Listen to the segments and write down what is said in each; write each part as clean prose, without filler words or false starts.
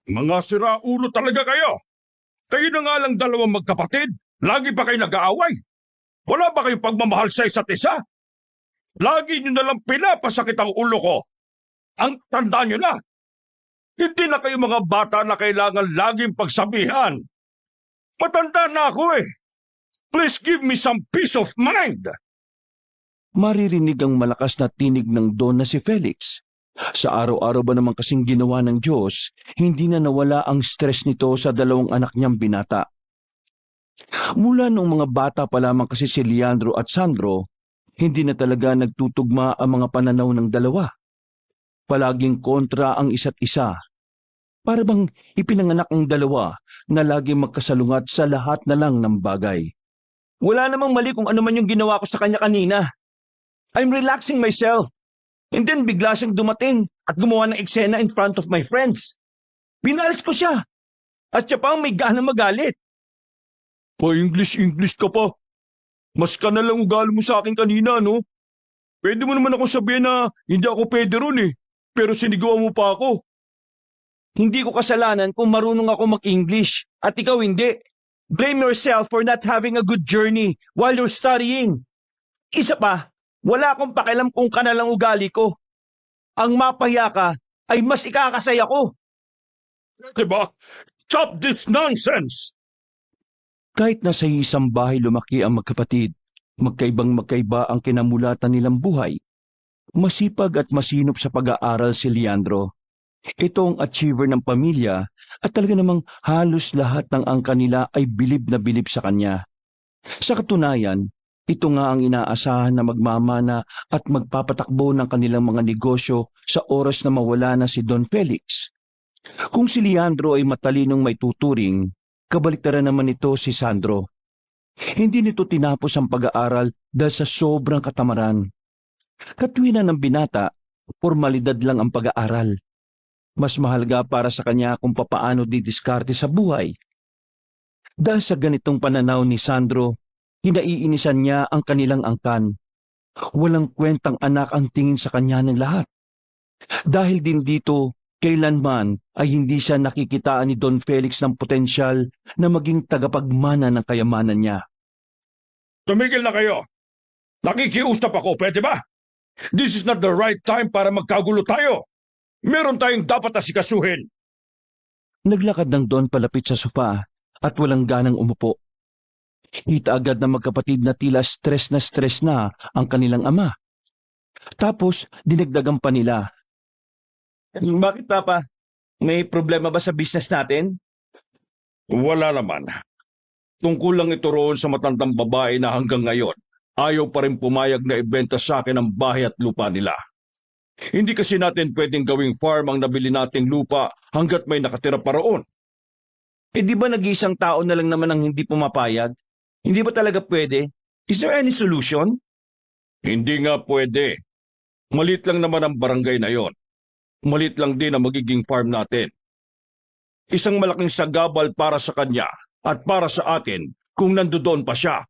Mga siraulo talaga kayo! Kayo na nga lang dalawang magkapatid. Lagi pa kayo nag-aaway. Wala ba kayong pagmamahal sa isa't isa? Lagi nyo nalang pinapasakit ang ulo ko. Ang tanda nyo na. Hindi na kayo mga bata na kailangan laging pagsabihan. Matanda na ako eh. Please give me some peace of mind. Maririnig ang malakas na tinig ng Don na si Felix. Sa araw-araw ba naman kasing ginawa ng Diyos, hindi na nawala ang stress nito sa dalawang anak niyang binata. Mula noong mga bata pa lamang kasi si Leandro at Sandro, hindi na talaga nagtutugma ang mga pananaw ng dalawa. Palaging kontra ang isa't isa. Para bang ipinanganak ang dalawa na laging magkasalungat sa lahat na lang ng bagay. Wala namang mali kung ano man yung ginawa ko sa kanya kanina. I'm relaxing myself. And then bigla siyang dumating at gumawa ng eksena in front of my friends. Pinalis ko siya. At siya pa ang may gana magalit. Pa-English ka pa. Mas ka na lang ugali mo sa akin kanina, no? Pwede mo naman ako sabihin na hindi ako pwede ron eh. Pero sinigawan mo pa ako. Hindi ko kasalanan kung marunong ako mag-English at ikaw hindi. Blame yourself for not having a good journey while you're studying. Isa pa, wala akong pakialam kung kanalang ugali ko. Ang mapahiya ka ay mas ikakasaya ko. Diba? Stop this nonsense! Kahit nasa isang bahay lumaki ang magkapatid, magkaibang magkaiba ang kinamulatan nilang buhay. Masipag at masinop sa pag-aaral si Leandro. Ito ang achiever ng pamilya at talaga namang halos lahat ng angka nila ay bilib na bilib sa kanya. Sa katunayan, ito nga ang inaasahan na magmamana at magpapatakbo ng kanilang mga negosyo sa oras na mawala na si Don Felix. Kung si Leandro ay matalinong may tuturing, kabaliktaran naman ito si Sandro. Hindi nito tinapos ang pag-aaral dahil sa sobrang katamaran. Katwiran ng binata, formalidad lang ang pag-aaral. Mas mahalaga para sa kanya kung papaano didiskarte sa buhay. Dahil sa ganitong pananaw ni Sandro, hinaiinisan niya ang kanilang angkan. Walang kwentang anak ang tingin sa kanya ng lahat. Dahil din dito, kailanman ay hindi siya nakikitaan ni Don Felix ng potensyal na maging tagapagmana ng kayamanan niya. Tumigil na kayo! Nakikiusap ako, pwede ba? This is not the right time para magkagulo tayo. Meron tayong dapat asikasuhin. Naglakad ng Don palapit sa sofa at walang ganang umupo. Kita agad na magkapatid na tila stress na ang kanilang ama. Tapos dinagdagan pa nila. Bakit Papa? May problema ba sa business natin? Wala naman. Tungkol lang ito roon sa matandang babae na hanggang ngayon ayaw pa rin pumayag na ibenta sa akin ang bahay at lupa nila. Hindi kasi natin pwedeng gawing farm ang nabili nating lupa hanggat may nakatira pa roon. Di ba nag-iisang tao na lang naman ang hindi pumapayag? Hindi ba talaga pwede? Is there any solution? Hindi nga pwede. Malit lang naman ang barangay na yon. Malit lang din ang magiging farm natin. Isang malaking sagabal para sa kanya at para sa atin kung nandoon pa siya.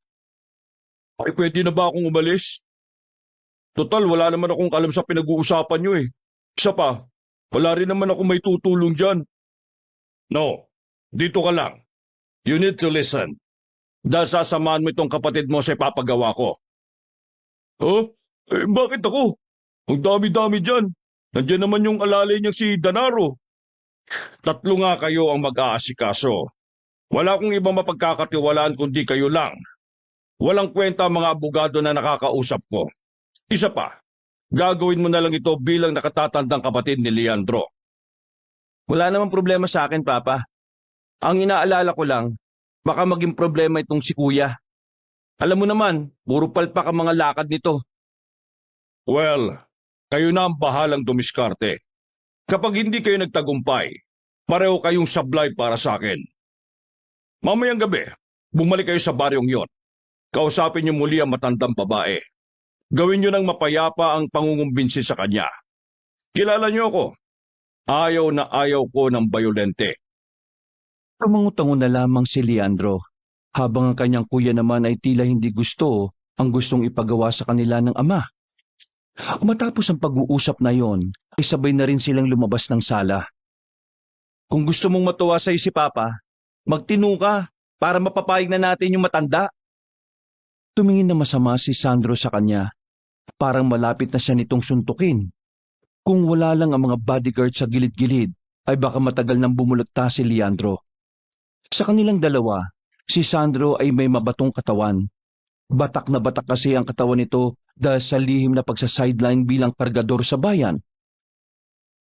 Ay, pwede na ba akong umalis? Total, wala naman akong alam sa pinag-uusapan nyo eh. Isa pa, wala rin naman ako may tutulong dyan. No, dito ka lang. You need to listen. Dahil sasamahan mo itong kapatid mo sa ipapagawa ko. Huh? Bakit ako? Ang dami-dami dyan. Nandiyan naman yung alalay niyang si Danaro. Tatlo nga kayo ang mag-aasikaso. Wala akong ibang mapagkakatiwalaan kundi kayo lang. Walang kwenta ang mga abogado na nakakausap ko. Isa pa, gagawin mo na lang ito bilang nakatatandang kapatid ni Leandro. Wala namang problema sa akin, Papa. Ang inaalala ko lang, baka maging problema itong si Kuya. Alam mo naman, puro palpak ang mga lakad nito. Well, kayo na ang bahalang dumiskarte. Kapag hindi kayo nagtagumpay, pareho kayong sablay para sa akin. Mamayang gabi, bumalik kayo sa baryong yon. Kausapin niyo muli ang matandang babae. Gawin niyo ng mapayapa ang pangungumbinsi sa kanya. Kilala niyo ako. Ayaw na ayaw ko ng bayolente. Tumango-tango na lamang si Leandro, habang ang kanyang kuya naman ay tila hindi gusto ang gustong ipagawa sa kanila ng ama. Matapos ang pag-uusap na yon, ay sabay na rin silang lumabas ng sala. Kung gusto mong matuwa sa'yo si Papa, magtino ka para mapapayag na natin yung matanda. Tumingin na masama si Sandro sa kanya. Parang malapit na siya nitong suntukin. Kung wala lang ang mga bodyguard sa gilid-gilid, ay baka matagal nang bumulagta si Leandro. Sa kanilang dalawa, si Sandro ay may mabatong katawan. Batak na batak kasi ang katawan nito dahil sa lihim na pagsa-sideline bilang kargador sa bayan.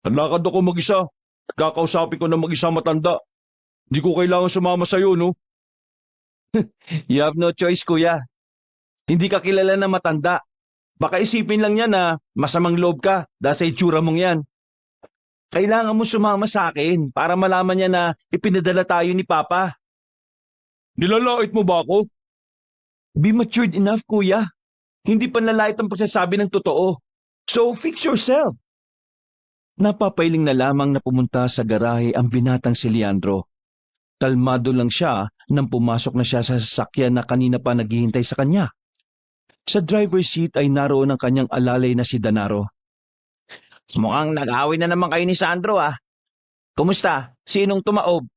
Naglakad ako mag-isa. At kakausapin ko na mag-isa matanda. Hindi ko kailangan sumama sa'yo, no? You have no choice, kuya. Hindi ka kilala na matanda. Baka isipin lang niya na masamang loob ka dahil sa itsura mong yan. Kailangan mo sumama sa akin para malaman niya na ipinadala tayo ni Papa. Nilalait mo ba ako? Be matured enough, kuya. Hindi panlalait ang pagsasabi ng totoo. So fix yourself. Napapailing na lamang na pumunta sa garahe ang binatang si Leandro. Kalmado lang siya nang pumasok na siya sa sasakyan na kanina pa naghihintay sa kanya. Sa driver's seat ay naroon ang kanyang alalay na si Danaro. Mukhang nag-away na naman kayo ni Sandro ah. Kumusta? Sinong tumaob?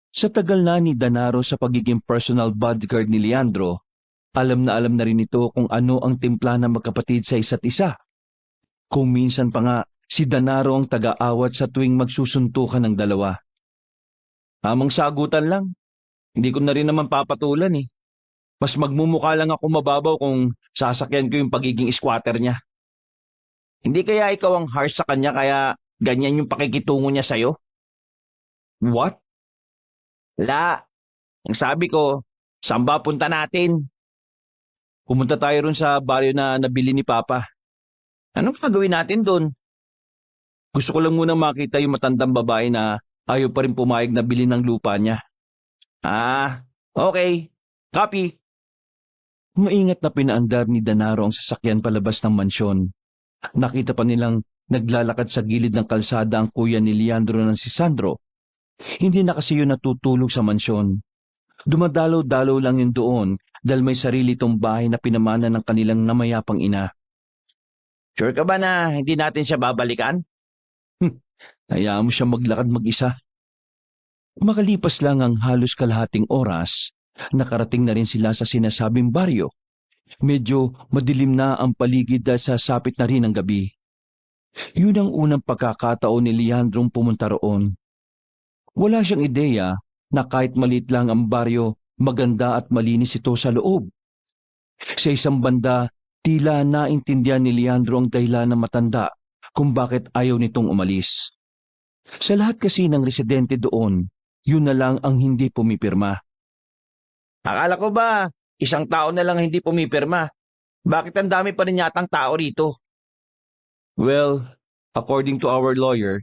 Sa tagal na ni Danaro sa pagiging personal bodyguard ni Leandro, alam na rin ito kung ano ang timpla ng magkapatid sa isa't isa. Kung minsan pa nga, si Danaro ang taga-awat sa tuwing magsusuntukan ng dalawa. Tamang sagutan lang. Hindi ko na rin naman papatulan eh. Mas magmumukha lang ako mababaw kung sasakyan ko yung pagiging squatter niya. Hindi kaya ikaw ang harsh sa kanya kaya ganyan yung pakikitungo niya sa'yo? What? Wala. Ang sabi ko, saan ba punta natin? Pumunta tayo ron sa baryo na nabili ni Papa. Anong gagawin natin doon? Gusto ko lang munang makita yung matandang babae na ayaw pa rin pumayag na bilhin ng lupa niya. Ah, okay. Copy. Maingat na pinaandar ni Danaro ang sasakyan palabas ng mansyon. Nakita pa nilang naglalakad sa gilid ng kalsada ang kuya ni Leandro ng si Sandro. Hindi na kasi yun natutulog sa mansyon. Dumadalaw-dalaw lang yun doon dahil may sarili tong bahay na pinamana ng kanilang namayapang ina. Sure ka ba na hindi natin siya babalikan? Hayaan mo siya maglakad mag-isa. Makalipas lang ang halos kalahating oras, nakarating na rin sila sa sinasabing baryo. Medyo madilim na ang paligid dahil sa sapit na rin ang gabi. Yun ang unang pagkakataon ni Leandrong pumunta roon. Wala siyang ideya na kahit maliit lang ang baryo, maganda at malinis ito sa loob. Sa isang banda, tila naintindihan ni Leandro ang dahilan ng matanda kung bakit ayaw nitong umalis. Sa lahat kasi ng residente doon, yun na lang ang hindi pumipirma. Akala ko ba, isang tao na lang hindi pumipirma? Bakit ang dami pa rin yatang tao rito? Well, according to our lawyer,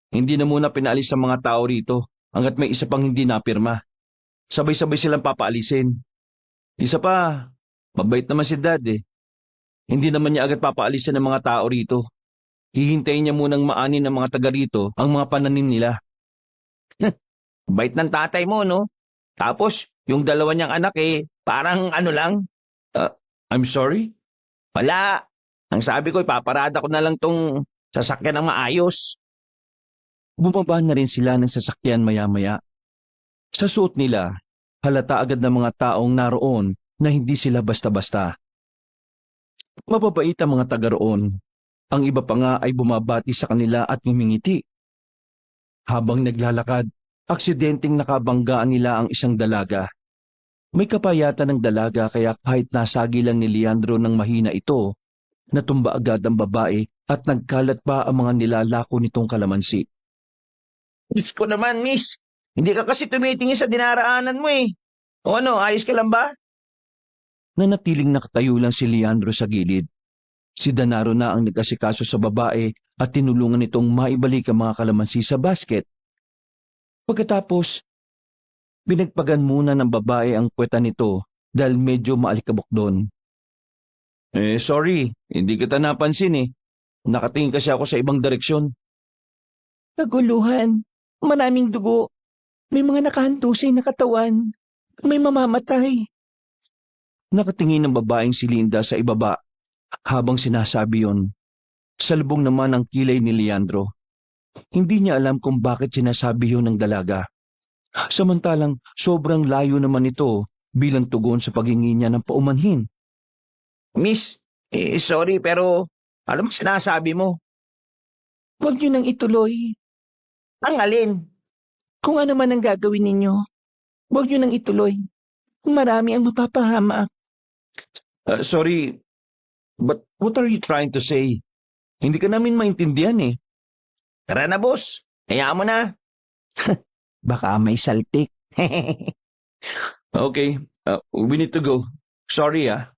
hindi na muna pinaalis ang mga tao rito hanggat may isa pang hindi napirma. Sabay-sabay silang papaalisin. Isa pa, mabait naman si Dad eh. Hindi naman niya agad papaalisin ng mga tao rito. Hihintayin niya munang maanin ng mga taga rito ang mga pananim nila. Bait ng tatay mo, no? Tapos, yung dalawa niyang anak eh, parang ano lang. I'm sorry? Wala. Ang sabi ko, ipaparada ko na lang tong sasakyan ng maayos. Bumaba na rin sila ng sasakyan maya-maya. Sa suot nila, halata agad ng mga taong naroon na hindi sila basta-basta. Mababait ang mga taga roon. Ang iba pa nga ay bumabati sa kanila at ngumingiti. Habang naglalakad, aksidenteng nakabanggaan nila ang isang dalaga. May kapayatan ng dalaga kaya kahit nasagi lang ni Leandro ng mahina ito, natumba agad ang babae at nagkalat pa ang mga nilalako nitong kalamansi. Diyos ko naman, miss. Hindi ka kasi tumitingin sa dinaraanan mo eh. O ano, ayos ka lang ba? Nanatiling nakatayo lang si Leandro sa gilid. Si Danaro na ang nag-asikaso sa babae at tinulungan nitong maibalik ang mga kalamansi sa basket. Pagkatapos, binagpagan muna ng babae ang kweta nito dahil medyo maalikabok doon. Sorry, hindi kita napansin eh. Nakatingin kasi ako sa ibang direksyon. Naguluhan, maraming dugo. May mga nakahantusay na katawan. May mamamatay. Nakatingin ng babaeng si Linda sa ibaba habang sinasabi yon. Salubong naman ang kilay ni Leandro. Hindi niya alam kung bakit sinasabi yun ng dalaga. Samantalang sobrang layo naman ito bilang tugon sa paghingi niya ng paumanhin. Miss, sorry pero alam mo sinasabi mo. Huwag niyo nang ituloy. Ang alin? Kung ano man ang gagawin ninyo, huwag niyo nang ituloy. Marami ang mapapahamak. Sorry, but what are you trying to say? Hindi ka namin maintindihan eh. Tara na boss, hayaan mo na. Baka may saltik. Okay, we need to go. Sorry ah.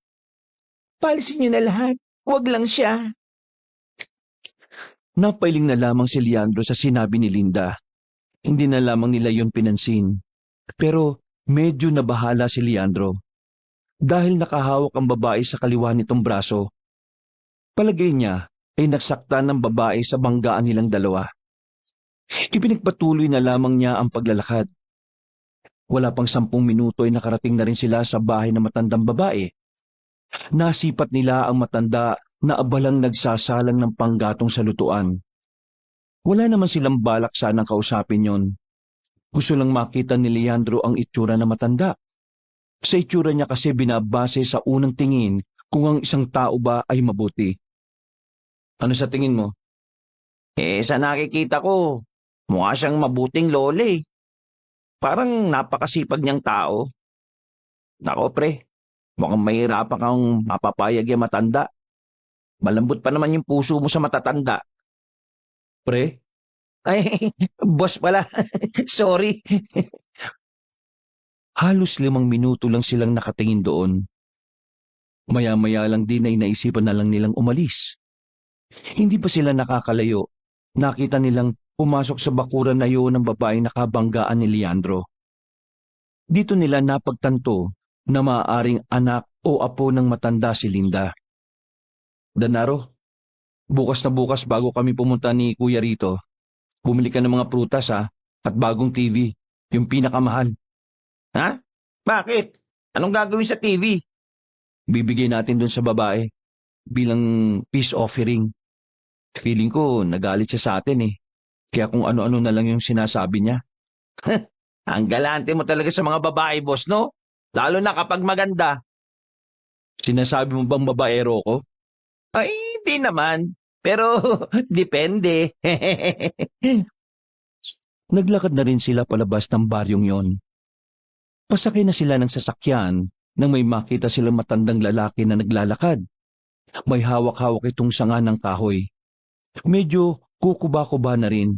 Palisin niyo na lahat. Huwag lang siya. Napailing na lamang si Leandro sa sinabi ni Linda. Hindi na lamang nila yon pinansin. Pero medyo nabahala si Leandro. Dahil nakahawak ang babae sa kaliwa nitong braso. Palagay niya ay nagsaktan ng babae sa banggaan nilang dalawa. Ipinagpatuloy na lamang niya ang paglalakad. Wala pang 10 minuto ay nakarating na rin sila sa bahay ng matandang babae. Nasipat nila ang matanda na abalang nagsasalang ng panggatong sa lutuan. Wala naman silang balak sanang kausapin yon. Gusto lang makita ni Leandro ang itsura na matanda. Sa itsura niya kasi binabase sa unang tingin kung ang isang tao ba ay mabuti. Ano sa tingin mo? Sa nakikita ko, mukha siyang mabuting lola eh. Parang napakasipag niyang tao. Nako pre, mukhang mahirapan kang mapapayag yung matanda. Malambot pa naman yung puso mo sa matatanda. Pre? Ay, boss pala. Sorry. Halos 5 minuto lang silang nakatingin doon. Maya-maya lang din ay naisipan na lang nilang umalis. Hindi pa sila nakakalayo. Nakita nilang pumasok sa bakuran na yun ng babaeng nakabanggaan ni Leandro. Dito nila napagtanto na maaaring anak o apo ng matanda si Linda. Danaro, bukas na bukas bago kami pumunta ni Kuya rito, bumili ka ng mga prutas ha, at bagong TV, yung pinakamahal. Ha? Bakit? Anong gagawin sa TV? Bibigay natin dun sa babae bilang peace offering. Feeling ko nagalit siya sa atin eh. Kaya kung ano-ano na lang yung sinasabi niya. Ang galante mo talaga sa mga babae, boss, no? Lalo na kapag maganda. Sinasabi mo bang babaero ko? Ay, hindi naman. Pero, depende. Naglakad na rin sila palabas ng baryong yon. Pasakay na sila ng sasakyan nang may makita silang matandang lalaki na naglalakad. May hawak-hawak itong sanga ng kahoy. Medyo kukuba-kuba na rin.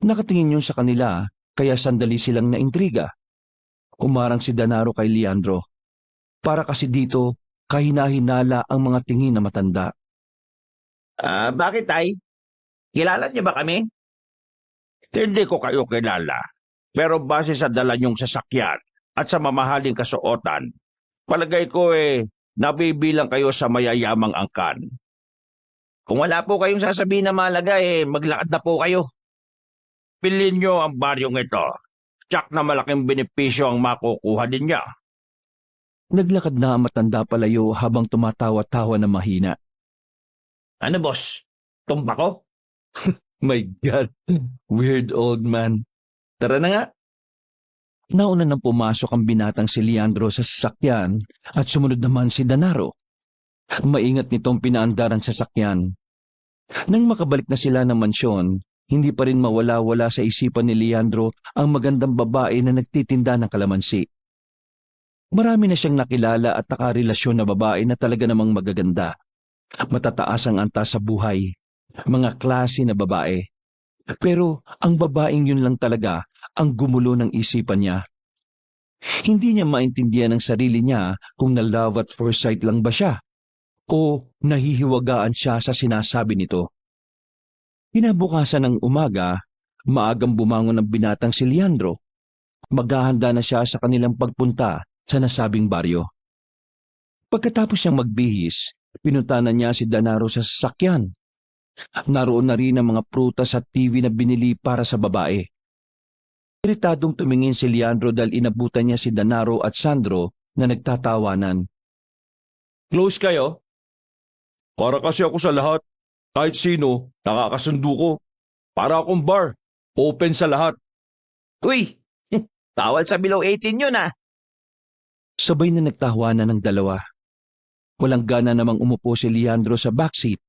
Nakatingin yun sa kanila kaya sandali silang naintriga. Umarang si Danaro kay Leandro. Para kasi dito kahina-hinala ang mga tingin na matanda. Bakit tay? Kilala niyo ba kami? Hindi ko kayo kilala. Pero base sa dala niyong sasakyan at sa mamahaling kasuotan, palagay ko nabibilang kayo sa mayayamang angkan. Kung wala po kayong sasabihin na malaga, maglakad na po kayo. Pilin niyo ang baryong ito. Tsak na malaking benepisyo ang makukuha din niya. Naglakad na ang matanda palayo habang tumatawa-tawa na mahina. Ano boss? Tumpa ko? My God, weird old man. Tara na nga. Nauna nang pumasok ang binatang si Leandro sa sasakyan at sumunod naman si Danaro. Maingat nitong pinaandar ang sasakyan. Nang makabalik na sila ng mansyon, hindi pa rin mawala-wala sa isipan ni Leandro ang magandang babae na nagtitinda ng kalamansi. Marami na siyang nakilala at nakarelasyon na babae na talaga namang magaganda. Matataas ang antas sa buhay. Mga klase na babae. Pero ang babaeng yun lang talaga ang gumulo ng isipan niya. Hindi niya maintindihan ang sarili niya kung na-love at first sight lang ba siya o nahihiwagaan siya sa sinasabi nito. Kinabukasan ng umaga, maagang bumangon ng binatang si Leandro. Maghahanda na siya sa kanilang pagpunta sa nasabing baryo. Pagkatapos siyang magbihis, pinuntahan niya si Danaro sa sasakyan. Naroon na rin ang mga prutas at TV na binili para sa babae. Iritadong tumingin si Leandro dahil inabutan niya si Danaro at Sandro na nagtatawanan. Close kayo? Para kasi ako sa lahat. Kahit sino, nakakasundo ko. Para akong bar. Open sa lahat. Uy, bawal sa below 18 yun ah. Sabay na nagtawanan ng dalawa. Walang gana namang umupo si Leandro sa backseat.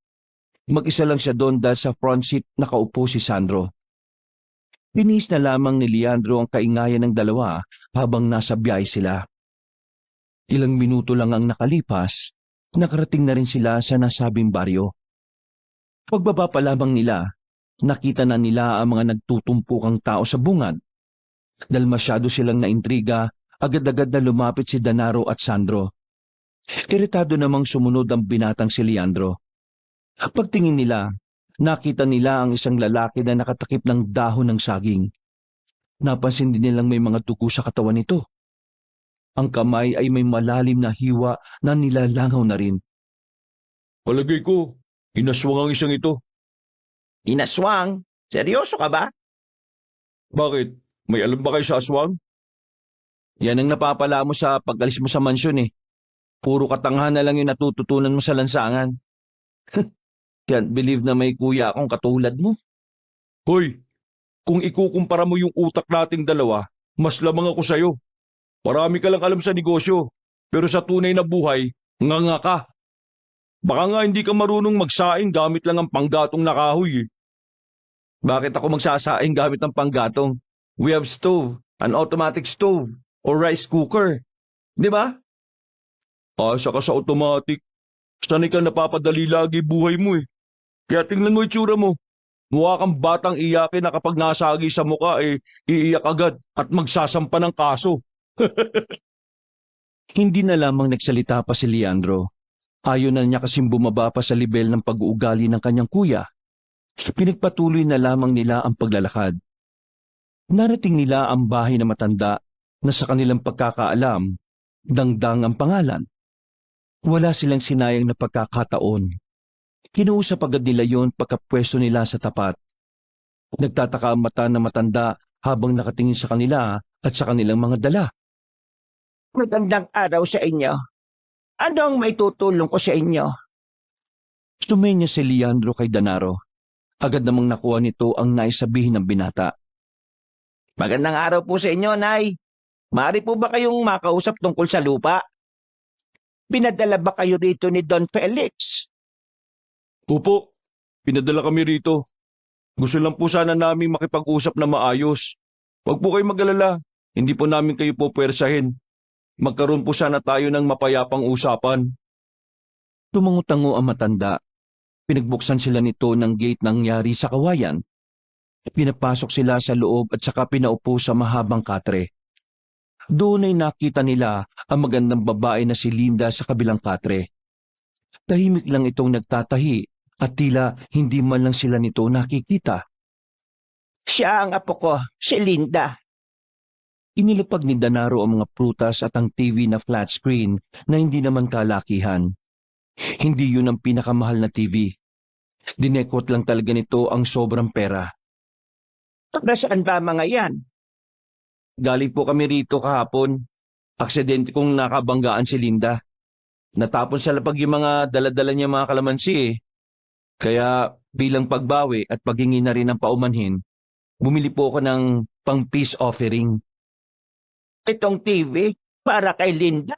Mag-isa lang siya doon dahil sa front seat nakaupo si Sandro. Pinis na lamang ni Leandro ang kaingayan ng dalawa habang nasa biyahe sila. Ilang minuto lang ang nakalipas, nakarating na rin sila sa nasabing baryo. Pagbaba pa lamang nila, nakita na nila ang mga nagtutumpukang tao sa bungad. Dahil masyado silang naintriga, agad-agad na lumapit si Danaro at Sandro. Iritado namang sumunod ang binatang si Leandro. Pagtingin nila, nakita nila ang isang lalaki na nakatakip ng dahon ng saging. Napansin din nilang may mga dugo sa katawan nito. Ang kamay ay may malalim na hiwa na nilalangaw na rin. Palagay ko, inaswang ang isang ito. Inaswang? Seryoso ka ba? Bakit? May alam ba kayo sa aswang? Yan ang napapala mo sa pag-alis mo sa mansyon eh. Puro katangahan na lang yung natututunan mo sa lansangan. Can't believe na may kuya akong katulad mo. Hoy, kung ikukumpara mo yung utak nating dalawa, mas lamang ako sa'yo. Marami ka lang alam sa negosyo, pero sa tunay na buhay, nga ka. Baka nga hindi ka marunong magsaing gamit lang ang panggatong na kahoy eh. Bakit ako magsasaing gamit ng panggatong? We have stove, an automatic stove, or rice cooker. Di ba? Asa ka sa automatic. Sanay ka napapadali lagi buhay mo eh. Kaya tingnan mo itsura mo. Mukha kang batang iyakin na kapag nasagi sa muka iiyak agad at magsasampa ng kaso. Hindi na lamang nagsalita pa si Leandro. Ayaw na niya kasing bumaba pa sa level ng pag-uugali ng kanyang kuya. Pinagpatuloy na lamang nila ang paglalakad. Narating nila ang bahay na matanda na sa kanilang pagkakaalam, Dangdang ang pangalan. Wala silang sinayang na pagkakataon. Kinuusap agad nila yon pagkapwesto nila sa tapat. Nagtataka ang mata na matanda habang nakatingin sa kanila at sa kanilang mga dala. Magandang araw sa inyo. Anong may tutulong ko sa inyo? Sumenya si Leandro kay Danaro. Agad namang nakuha nito ang naisabihin ng binata. Magandang araw po sa inyo, Nay. Maaari po ba kayong makausap tungkol sa lupa? Pinadala ba kayo rito ni Don Felix? Opo, pinadala kami rito. Gusto lang po sana namin makipag-usap na maayos. Huwag po kayo mag-alala, hindi po namin kayo po pwersahin. Magkaroon po sana tayo ng mapayapang usapan. Tumango-tango ang matanda. Pinagbuksan sila nito ng gate nangyari sa kawayan. Pinapasok sila sa loob at saka pinaupo sa mahabang katre. Doon ay nakita nila ang magandang babae na si Linda sa kabilang katre. Tahimik lang itong nagtatahi at tila hindi man lang sila nito nakikita. Siya ang apo ko, si Linda. Inilapag ni Danaro ang mga prutas at ang TV na flat screen na hindi naman kalakihan. Hindi yun ang pinakamahal na TV. Dinekot lang talaga nito ang sobrang pera. Nasaan ba mga yan? Galing po kami rito kahapon. Aksidente kong nakabanggaan si Linda. Natapon sa lapag yung mga daladala niya mga kalamansi eh. Kaya bilang pagbawi at paghingi na rin ng paumanhin, bumili po ako ng pang peace offering. Itong TV para kay Linda?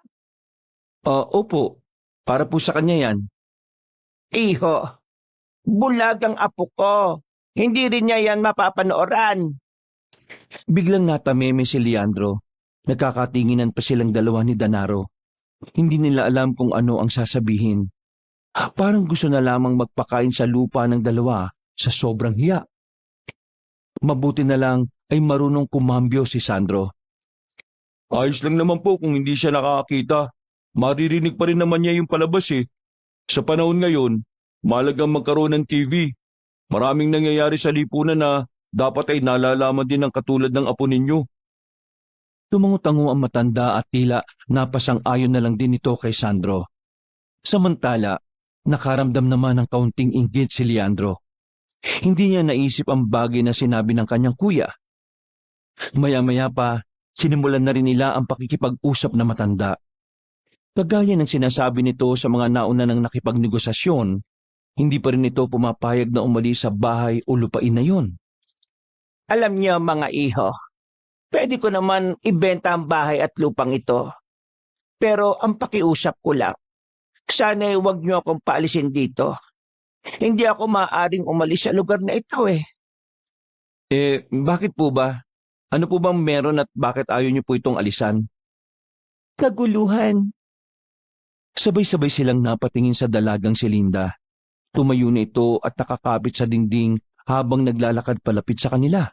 Opo, para po sa kanya yan. Iho, bulag ang apo ko. Hindi rin niya yan mapapanooran. Biglang natameme si Leandro. Nagkakatinginan pa silang dalawa ni Danaro. Hindi nila alam kung ano ang sasabihin. Parang gusto na lamang magpakain sa lupa ng dalawa sa sobrang hiya. Mabuti na lang ay marunong kumambyo si Sandro. Ayos lang naman po kung hindi siya nakakakita. Maririnig pa rin naman niya yung palabas eh. Sa panahon ngayon, mahalagang magkaroon ng TV. Maraming nangyayari sa lipunan na dapat ay nalalaman din ng katulad ng apo ninyo. Tumango-tango ang matanda at tila napasang-ayon na lang din ito kay Sandro. Samantala, nakaramdam naman ng kaunting inggit si Leandro. Hindi niya naisip ang bagay na sinabi ng kanyang kuya. Maya-maya pa, sinimulan na rin nila ang pakikipag-usap na matanda. Kagaya ng sinasabi nito sa mga nauna ng nakipagnegosasyon, hindi pa rin ito pumapayag na umalis sa bahay o lupain na yon. Alam niyo mga iho, pwede ko naman ibenta ang bahay at lupang ito. Pero ang pakiusap ko lang, sana'y huwag niyo akong paalisin dito. Hindi ako maaaring umalis sa lugar na ito eh. Bakit po ba? Ano po bang meron at bakit ayaw niyo po itong alisan? Kaguluhan. Sabay-sabay silang napatingin sa dalagang si Linda. Tumayo na ito at nakakapit sa dingding habang naglalakad palapit sa kanila.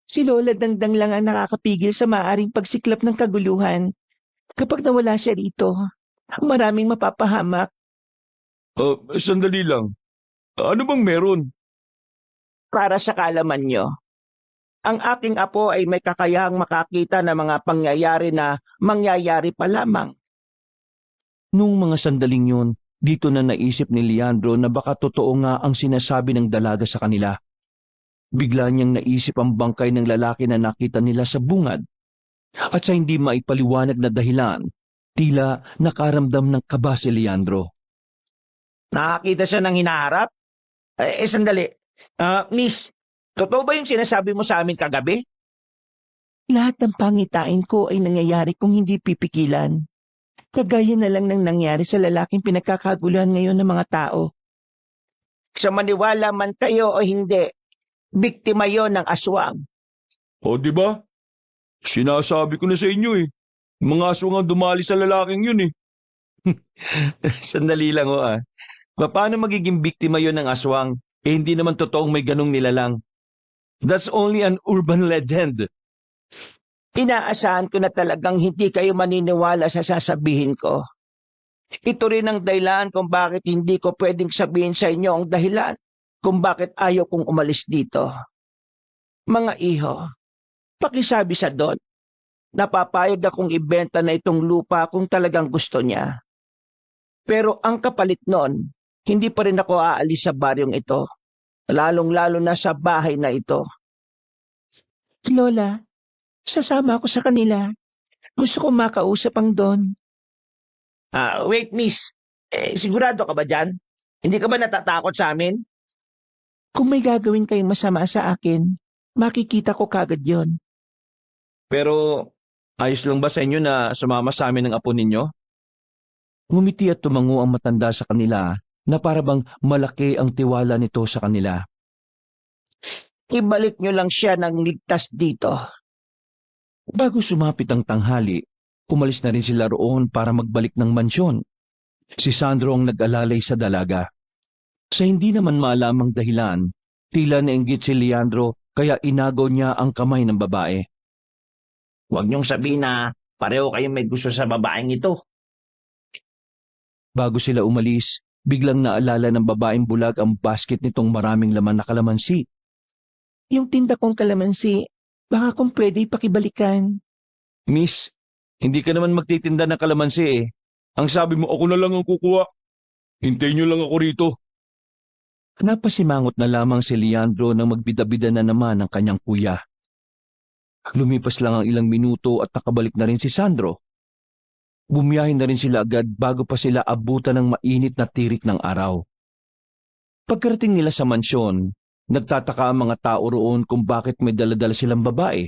Si Lola Dangdang lang ang nakakapigil sa maaaring pagsiklap ng kaguluhan. Kapag nawala siya rito, maraming mapapahamak. Sandali lang. Ano bang meron? Para sa kaalaman nyo, ang aking apo ay may kakayahang makakita ng mga pangyayari na mangyayari pa lamang. Nung mga sandaling yun, dito na naisip ni Leandro na baka totoo nga ang sinasabi ng dalaga sa kanila. Bigla niyang naisip ang bangkay ng lalaki na nakita nila sa bungad. At sa hindi maipaliwanag na dahilan, tila nakaramdam ng kaba si Leandro. Nakakita siya ng hinaharap? Sandali. Miss, totoo ba yung sinasabi mo sa amin kagabi? Lahat ng pangitain ko ay nangyayari kung hindi pipigilan. Kagaya na lang ng nangyari sa lalaking pinagkakaguluhan ngayon ng mga tao. Sa maniwala man kayo o hindi, biktima yon ng aswang. O di ba? Sinasabi ko na sa inyo eh. Mga aswang ang dumali sa lalaking yun eh. Sandali lang Paano magiging biktima yon ng aswang? Hindi naman totoong may ganong nilalang. That's only an urban legend. Inaasahan ko na talagang hindi kayo maniniwala sa sasabihin ko. Ito rin ang dahilan kung bakit hindi ko pwedeng sabihin sa inyo ang dahilan kung bakit ayaw kong umalis dito. Mga iho, pakisabi sa Don, napapayag akong ibenta na itong lupa kung talagang gusto niya. Pero ang kapalit nun, hindi pa rin ako aalis sa baryong ito, lalong-lalo na sa bahay na ito. Lola, sasama ako sa kanila. Gusto ko makausap ang Don. Wait miss, sigurado ka ba dyan? Hindi ka ba natatakot sa amin? Kung may gagawin kayong masama sa akin, makikita ko kagad yon. Pero ayos lang ba sa inyo na sumama sa amin ng apo ninyo? Ngumiti at tumango ang matanda sa kanila na parabang malaki ang tiwala nito sa kanila. Ibalik nyo lang siya ng ligtas dito. Bago sumapit ang tanghali, umalis na rin sila roon para magbalik ng mansyon. Si Sandro ang nag-alalay sa dalaga. Sa hindi naman maalamang dahilan, tila nainggit si Leandro kaya inagaw niya ang kamay ng babae. Huwag niyong sabihin na pareho kayong may gusto sa babaeng ito. Bago sila umalis, biglang naalala ng babaeng bulag ang basket nitong maraming laman na kalamansi. Yung tinda kong kalamansi, baka kung pwede pakibalikan. Miss, hindi ka naman magtitinda ng kalamansi eh. Ang sabi mo, ako na lang ang kukuha. Hintayin niyo lang ako rito. Napasimangot na lamang si Leandro nang magbida-bida na naman ang kanyang kuya. Lumipas lang ang ilang minuto at nakabalik na rin si Sandro. Bumiyahin na rin sila agad bago pa sila abutan ng mainit na tirik ng araw. Pagkarating nila sa mansyon, nagtataka ang mga tao roon kung bakit may daladala silang babae.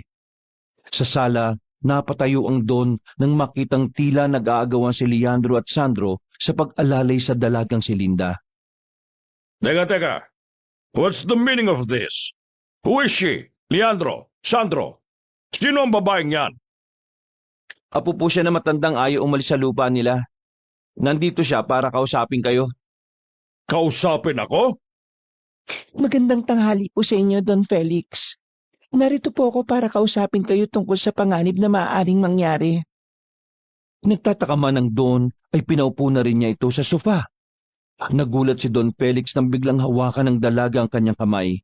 Sa sala, napatayo ang Don nang makitang tila nag-aagawan si Leandro at Sandro sa pag-alalay sa dalagang si Linda. Teka. What's the meaning of this? Who is she? Leandro? Sandro? Sino ang babaeng yan? Apo po siya na matandang ayaw umalis sa lupa nila. Nandito siya para kausapin kayo. Kausapin ako? Magandang tanghali po sa inyo, Don Felix. Narito po ako para kausapin kayo tungkol sa panganib na maaaring mangyari. Nagtataka man ang Don ay pinaupo na rin niya ito sa sofa. Nagulat si Don Felix nang biglang hawakan ng dalaga ang kanyang kamay.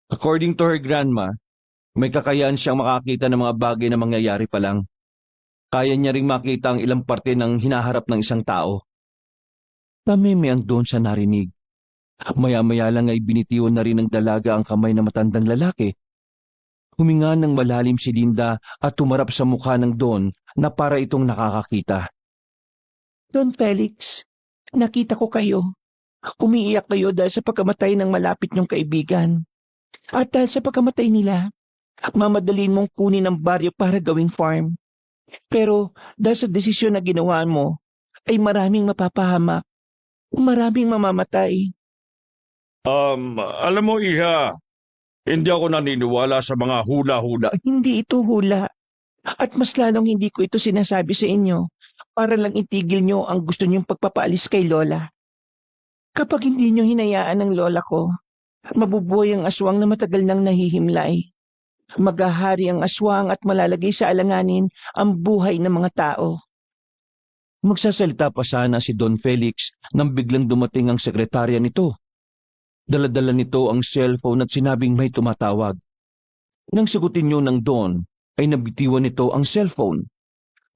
According to her grandma, may kakayahan siyang makakita ng mga bagay na mangyayari pa lang. Kaya niya ring makita ang ilang parte ng hinaharap ng isang tao. Tamimi ang Don sa narinig. Maya-maya lang ay binitiwan na rin ng dalaga ang kamay ng matandang lalaki. Huminga ng malalim si Linda at tumarap sa mukha ng Don na para itong nakakakita. Don Felix, nakita ko kayo. Umiiyak kayo dahil sa pagkamatay ng malapit niyong kaibigan. At dahil sa pagkamatay nila, mamadalin mong kunin ang baryo para gawing farm. Pero dahil sa desisyon na ginawa mo, ay maraming mapapahamak, maraming mamamatay. Alam mo, Iha, hindi ako naniniwala sa mga hula-hula. Hindi ito hula. At mas lalong hindi ko ito sinasabi sa inyo para lang itigil nyo ang gusto nyong pagpapaalis kay Lola. Kapag hindi nyo hinayaan ang Lola ko, mabubuhay ang aswang na matagal nang nahihimlay. Maghahari ang aswang at malalagay sa alanganin ang buhay ng mga tao. Magsasalita pa sana si Don Felix nang biglang dumating ang sekretarya nito. Daladala nito ang cellphone at sinabing may tumatawag. Nang sagutin niyo ng Don, ay nabitiwan nito ang cellphone.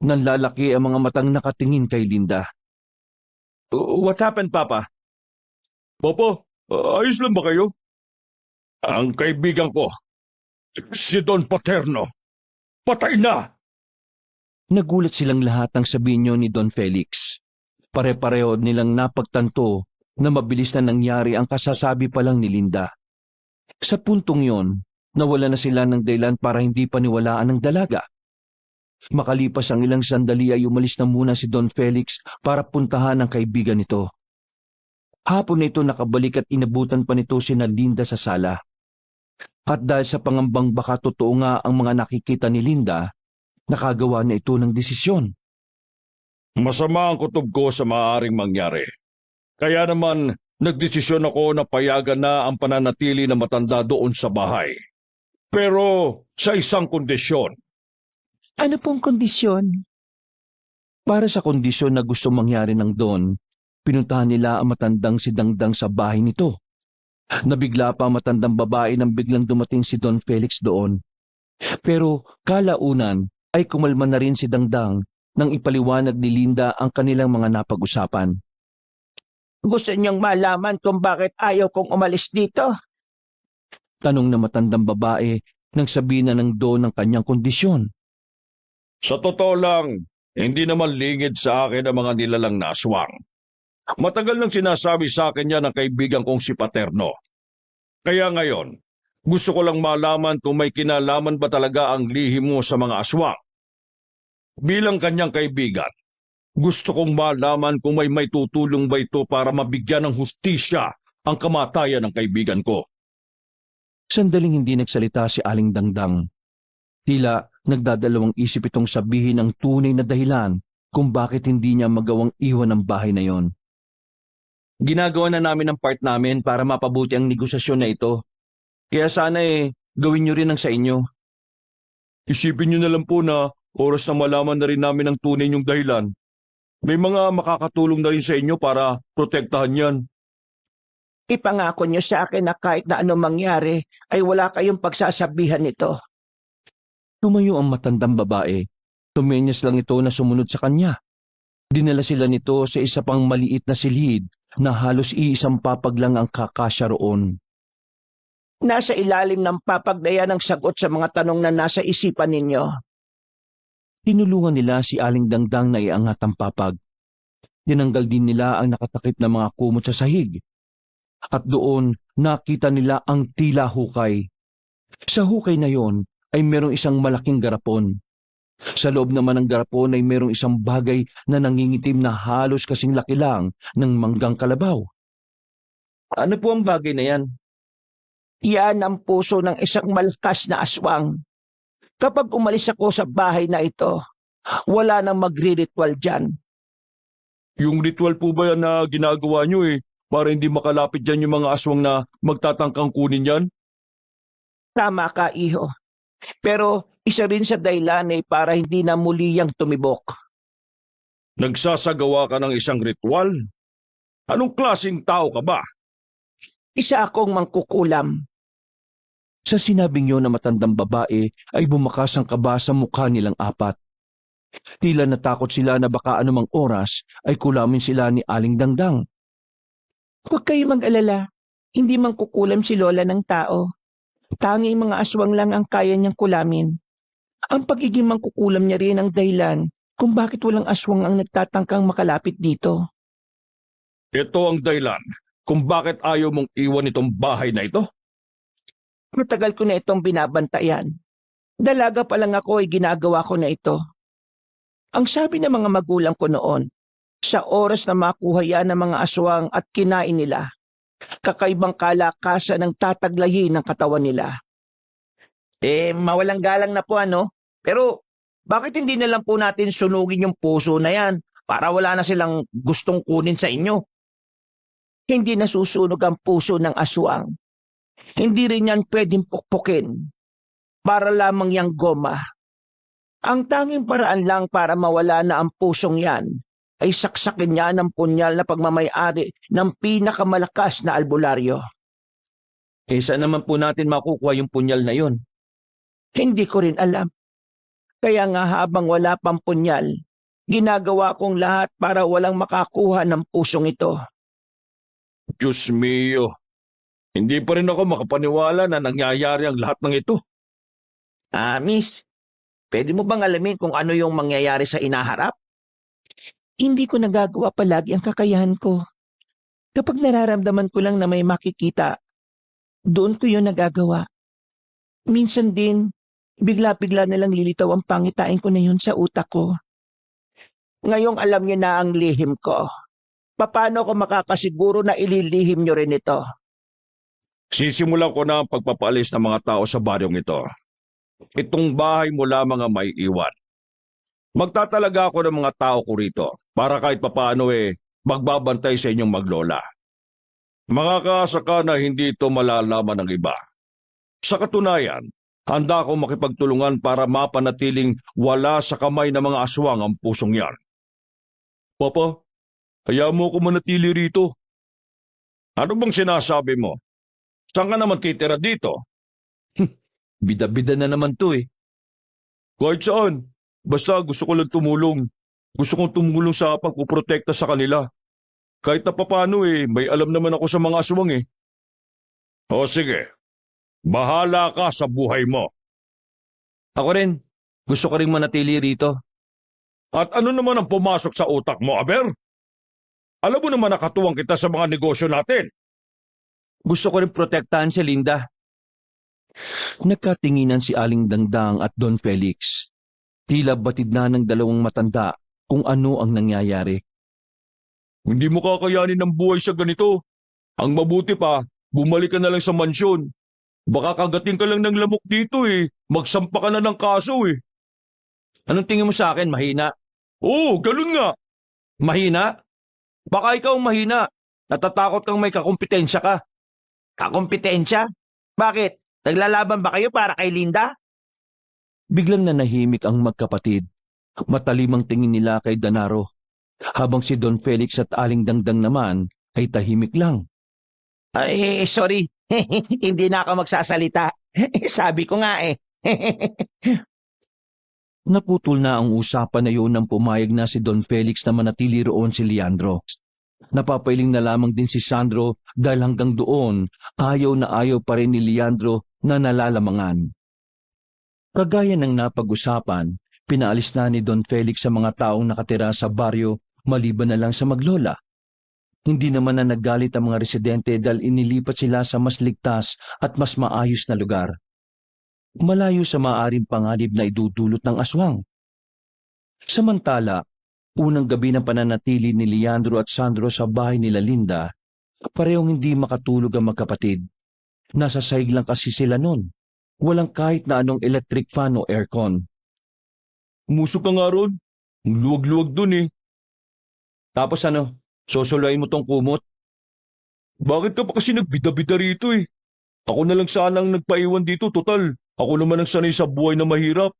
Nanlalaki ang mga matang nakatingin kay Linda. What happened, Papa? Papa, ayos lang ba kayo? Ang kaibigan ko, si Don Paterno, patay na! Nagulat silang lahat nang sabihin niyo ni Don Felix. Pare-pareho nilang napagtanto na mabilis na nangyari ang kasasabi pa lang ni Linda. Sa puntong yon, nawala na sila ng dahilan para hindi paniwalaan ng dalaga. Makalipas ang ilang sandali ay umalis na muna si Don Felix para puntahan ang kaibigan nito. Hapon na ito nakabalik at inabutan pa nito sina Linda sa sala. At dahil sa pangambang baka totoo nga ang mga nakikita ni Linda, nakagawa na ito ng desisyon. Masama ang kutob ko sa maaaring mangyari. Kaya naman, nagdesisyon ako na payagan na ang pananatili na matanda doon sa bahay. Pero sa isang kondisyon. Ano pong kondisyon? Para sa kondisyon na gusto mangyari ng Don, pinuntahan nila ang matandang si Dangdang sa bahay nito. Nabigla pa ang matandang babae nang biglang dumating si Don Felix doon. Pero kalaunan ay kumalma na rin si Dangdang nang ipaliwanag ni Linda ang kanilang mga napag-usapan. Gusto niyong malaman kung bakit ayaw kong umalis dito? Tanong na matandang babae nang sabihin na ng Don ang kanyang kondisyon. Sa totoo lang, hindi naman lingid sa akin ang mga nilalang na aswang. Matagal nang sinasabi sa akin yan ng kaibigan kong si Paterno. Kaya ngayon, gusto ko lang malaman kung may kinalaman ba talaga ang lihim mo sa mga aswang. Bilang kanyang kaibigan, gusto kong malaman kung may tutulong ba ito para mabigyan ng hustisya ang kamatayan ng kaibigan ko. Sandaling hindi nagsalita si Aling Dangdang. Tila nagdadalawang isip itong sabihin ang tunay na dahilan kung bakit hindi niya magawang iwan ang bahay na yon. Ginagawa na namin ang part namin para mapabuti ang negosasyon na ito. Kaya sana gawin niyo rin ang sa inyo. Isipin niyo na lang po na oras na malaman na rin namin ang tunay niyong dahilan. May mga makakatulong na rin sa inyo para protektahan yan. Ipangako niyo sa akin na kahit na anong mangyari ay wala kayong pagsasabihan nito. Tumayo ang matandang babae. Tumenyas lang ito na sumunod sa kanya. Dinala sila nito sa isa pang maliit na silid na halos iisang papag lang ang kakasya roon. Nasa ilalim ng papagdaya ng sagot sa mga tanong na nasa isipan ninyo. Tinulungan nila si Aling Dangdang na iangat ang papag. Tinanggal din nila ang nakatakip na mga kumot sa sahig. At doon nakita nila ang tila hukay. Sa hukay na yon ay merong isang malaking garapon. Sa loob naman ng garapon ay merong isang bagay na nangingitim na halos kasing laki lang ng manggang kalabaw. Ano po ang bagay na yan? Yan ang puso ng isang malakas na aswang. Kapag umalis ako sa bahay na ito, wala nang magre-ritual dyan. Yung ritual po ba yan na ginagawa niyo para hindi makalapit dyan yung mga aswang na magtatangkang kunin yan? Tama ka, iho. Pero isa rin sa dahilan para hindi na muli yang tumibok. Nagsasagawa ka ng isang ritual? Anong klaseng tao ka ba? Isa akong mangkukulam. Sa sinabing yun na matandang babae ay bumakas ang kaba sa mukha nilang apat. Tila natakot sila na baka anumang oras ay kulamin sila ni Aling Dangdang. Huwag kayo mag-alala. Hindi mangkukulam si Lola ng tao. Tanging mga aswang lang ang kaya niyang kulamin. Ang pagiging mangkukulam niya rin ang dahilan kung bakit walang aswang ang nagtatangkang makalapit dito. Ito ang dahilan kung bakit ayaw mong iwan itong bahay na ito? Matagal ko na itong binabantayan. Dalaga pa lang ako ay ginagawa ko na ito. Ang sabi ng mga magulang ko noon, sa oras na makuha yan ng mga aswang at kinain nila, kakaibang kalakasan ang tataglayin ng katawan nila. Mawalang galang na po ano? Pero bakit hindi na lang po natin sunugin yung puso na yan para wala na silang gustong kunin sa inyo? Hindi nasusunog ang puso ng aswang. Hindi rin yan pwedeng pukpukin. Para lamang yang goma. Ang tanging paraan lang para mawala na ang pusong yan ay saksakin niya ng punyal na pagmamayari ng pinakamalakas na albularyo. Saan naman po natin makukuha yung punyal na yon? Hindi ko rin alam. Kaya nga habang wala pang punyal, ginagawa kong lahat para walang makakuha ng pusong ito. Diyos mio, hindi pa rin ako makapaniwala na nangyayari ang lahat ng ito. Miss, pwede mo bang alamin kung ano yung mangyayari sa inaharap? Hindi ko nagagawa palagi ang kakayahan ko. Kapag nararamdaman ko lang na may makikita, doon ko yun nagagawa. Minsan din, bigla-bigla na lang lilitaw ang pangitain ko na yun sa utak ko. Ngayong alam niyo na ang lihim ko. Paano ko makakasiguro na ililihim niyo rin ito? Sisimulan ko na ang pagpapaalis ng mga tao sa baryong ito. Itong bahay mo lamang ang may iwan. Magtatalaga ako ng mga tao ko rito para kahit papaano magbabantay sa inyong maglola. Makakaasa ka na hindi ito malalaman ng iba. Sa katunayan, handa akong makipagtulungan para mapanatiling wala sa kamay ng mga aswang ang pusong yan. Papa, hayaan mo ako manatili rito. Ano bang sinasabi mo? Saan ka naman titira dito? Bida-bida na naman to eh. Kahit saan. Basta gusto ko lang tumulong. Gusto kong tumulong sa pagpuprotekta sa kanila. Kahit na papano may alam naman ako sa mga aswang eh. O sige, bahala ka sa buhay mo. Ako rin, gusto ko rin manatili rito. At ano naman ang pumasok sa utak mo, Aber? Alam mo naman nakatuwang kita sa mga negosyo natin. Gusto ko rin protektahan si Linda. Nagkatinginan si Aling Dangdang at Don Felix. Tila batid na ng dalawang matanda kung ano ang nangyayari. Hindi mo kakayanin ng buhay sa ganito. Ang mabuti pa, bumalik ka na lang sa mansyon. Baka kagating ka lang ng lamok dito Magsampa ka na ng kaso Anong tingin mo sa akin, mahina? Oo, ganun nga. Mahina? Baka ikaw ang mahina. Natatakot kang may kakumpetensya ka. Kakumpetensya? Bakit? Naglalaban ba kayo para kay Linda? Biglang nanahimik ang magkapatid. Matalimang tingin nila kay Danaro. Habang si Don Felix at Aling Dangdang naman ay tahimik lang. Ay, sorry. Hindi na ako magsasalita. Sabi ko nga Naputol na ang usapan na yun nang pumayag na si Don Felix na manatili roon si Leandro. Napapailing na lamang din si Sandro dahil hanggang doon ayaw na ayaw pa rin ni Leandro na nalalamangan. Kagaya ng napag-usapan, pinaalis na ni Don Felix sa mga taong nakatira sa baryo maliban na lang sa maglola. Hindi naman na naggalit ang mga residente dahil inilipat sila sa mas ligtas at mas maayos na lugar. Malayo sa maaaring panganib na idudulot ng aswang. Samantala, unang gabi ng pananatili ni Leandro at Sandro sa bahay nila Linda, parehong hindi makatulog ang magkapatid. Nasa sahig lang kasi sila noon. Walang kahit na anong electric fan o aircon. Umusok ka nga ron. Ang luwag-luwag dun Tapos susuluin mo tong kumot? Bakit ka pa kasi nagbida-bida rito Ako na lang sana ang nagpaiwan dito, total. Ako naman ang sanay sa buhay na mahirap.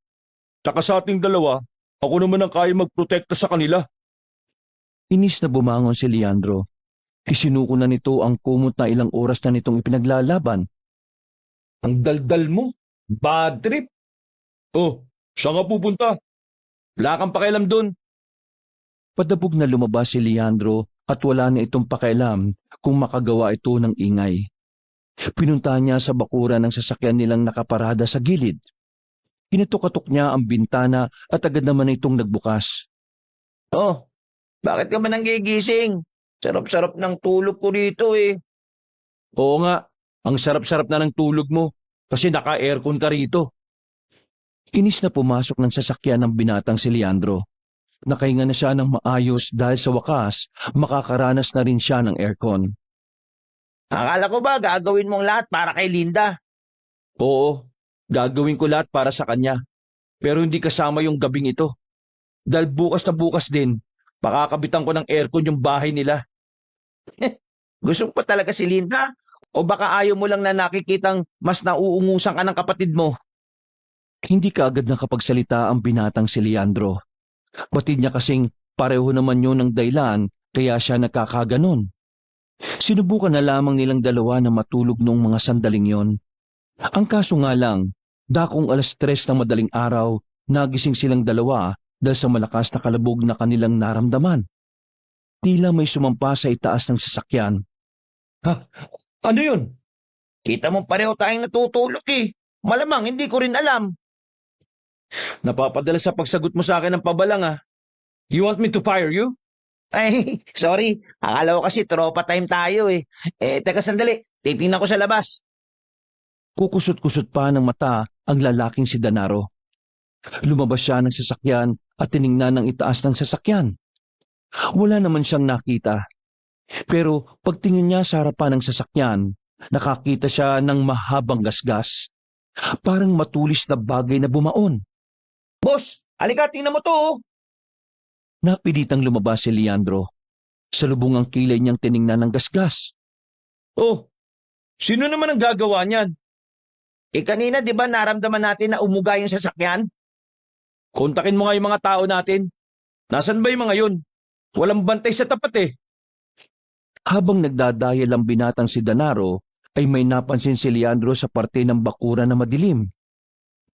Tsaka sa ating dalawa, ako naman ang kaya magprotekta sa kanila. Inis na bumangon si Leandro. Isinuko na nito ang kumot na ilang oras na nitong ipinaglalaban. Ang daldal mo. Bad trip. Oh, saan ka pupunta? Wala kang pakialam dun. Padabog na lumabas si Leandro at wala na itong pakialam kung makagawa ito ng ingay. Pinuntahan niya sa bakuran ng sasakyan nilang nakaparada sa gilid. Kinutok-katok niya ang bintana at agad naman itong nagbukas. Oh, bakit ka ba nanggigising? Sarap-sarap ng tulog ko rito eh. Oo nga, ang sarap-sarap na ng tulog mo kasi naka-aircon ka rito. Inis na pumasok ng sasakyan ng binatang si Leandro. Nakahinga na siya ng maayos dahil sa wakas, makakaranas na rin siya ng aircon. Akala ko ba gagawin mong lahat para kay Linda? Oo, gagawin ko lahat para sa kanya. Pero hindi kasama yung gabing ito. Dahil bukas na bukas din, pakakabitan ko ng aircon yung bahay nila. Gusto mo pa talaga si Linda? O baka ayaw mo lang na nakikitang mas nauungusan ka ng kapatid mo? Hindi ka agad nakapagsalita ang binatang si Leandro. Batid niya kasing pareho naman yun ng dahilan kaya siya nagkakaganon. Sinubukan na lamang nilang dalawa na matulog noong mga sandaling yon. Ang kaso nga lang, dakong 3:00 ng madaling araw, nagising silang dalawa dahil sa malakas na kalabog na kanilang naramdaman. Tila may sumampa sa itaas ng sasakyan. Ha? Ano yun? Kita mo pareho tayong natutulog eh. Malamang hindi ko rin alam. Napapadala sa pagsagot mo sa akin ng pabalang ah. You want me to fire you? Ay, sorry. Akala ko kasi tropa time tayo eh. Teka sandali. Titingnan ko sa labas. Kukusot-kusot pa ng mata ang lalaking si Danaro. Lumabas siya ng sasakyan at tiningnan ng itaas ng sasakyan. Wala naman siyang nakita. Pero pagtingin niya sa harapan ng sasakyan, nakakita siya ng mahabang gasgas. Parang matulis na bagay na bumaon. Boss, halika tingnan mo to oh. Napilitang lumabas si Leandro. Sa lubong ang kilay niyang tiningnan ng gasgas. Oh, sino naman ang gagawa niyan? Kanina di ba naramdaman natin na umuga yung sasakyan? Kontakin mo nga yung mga tao natin. Nasaan ba yung mga yun? Walang bantay sa tapat eh. Habang nagdadayal ang binatang si Danaro, ay may napansin si Leandro sa parte ng bakuran na madilim.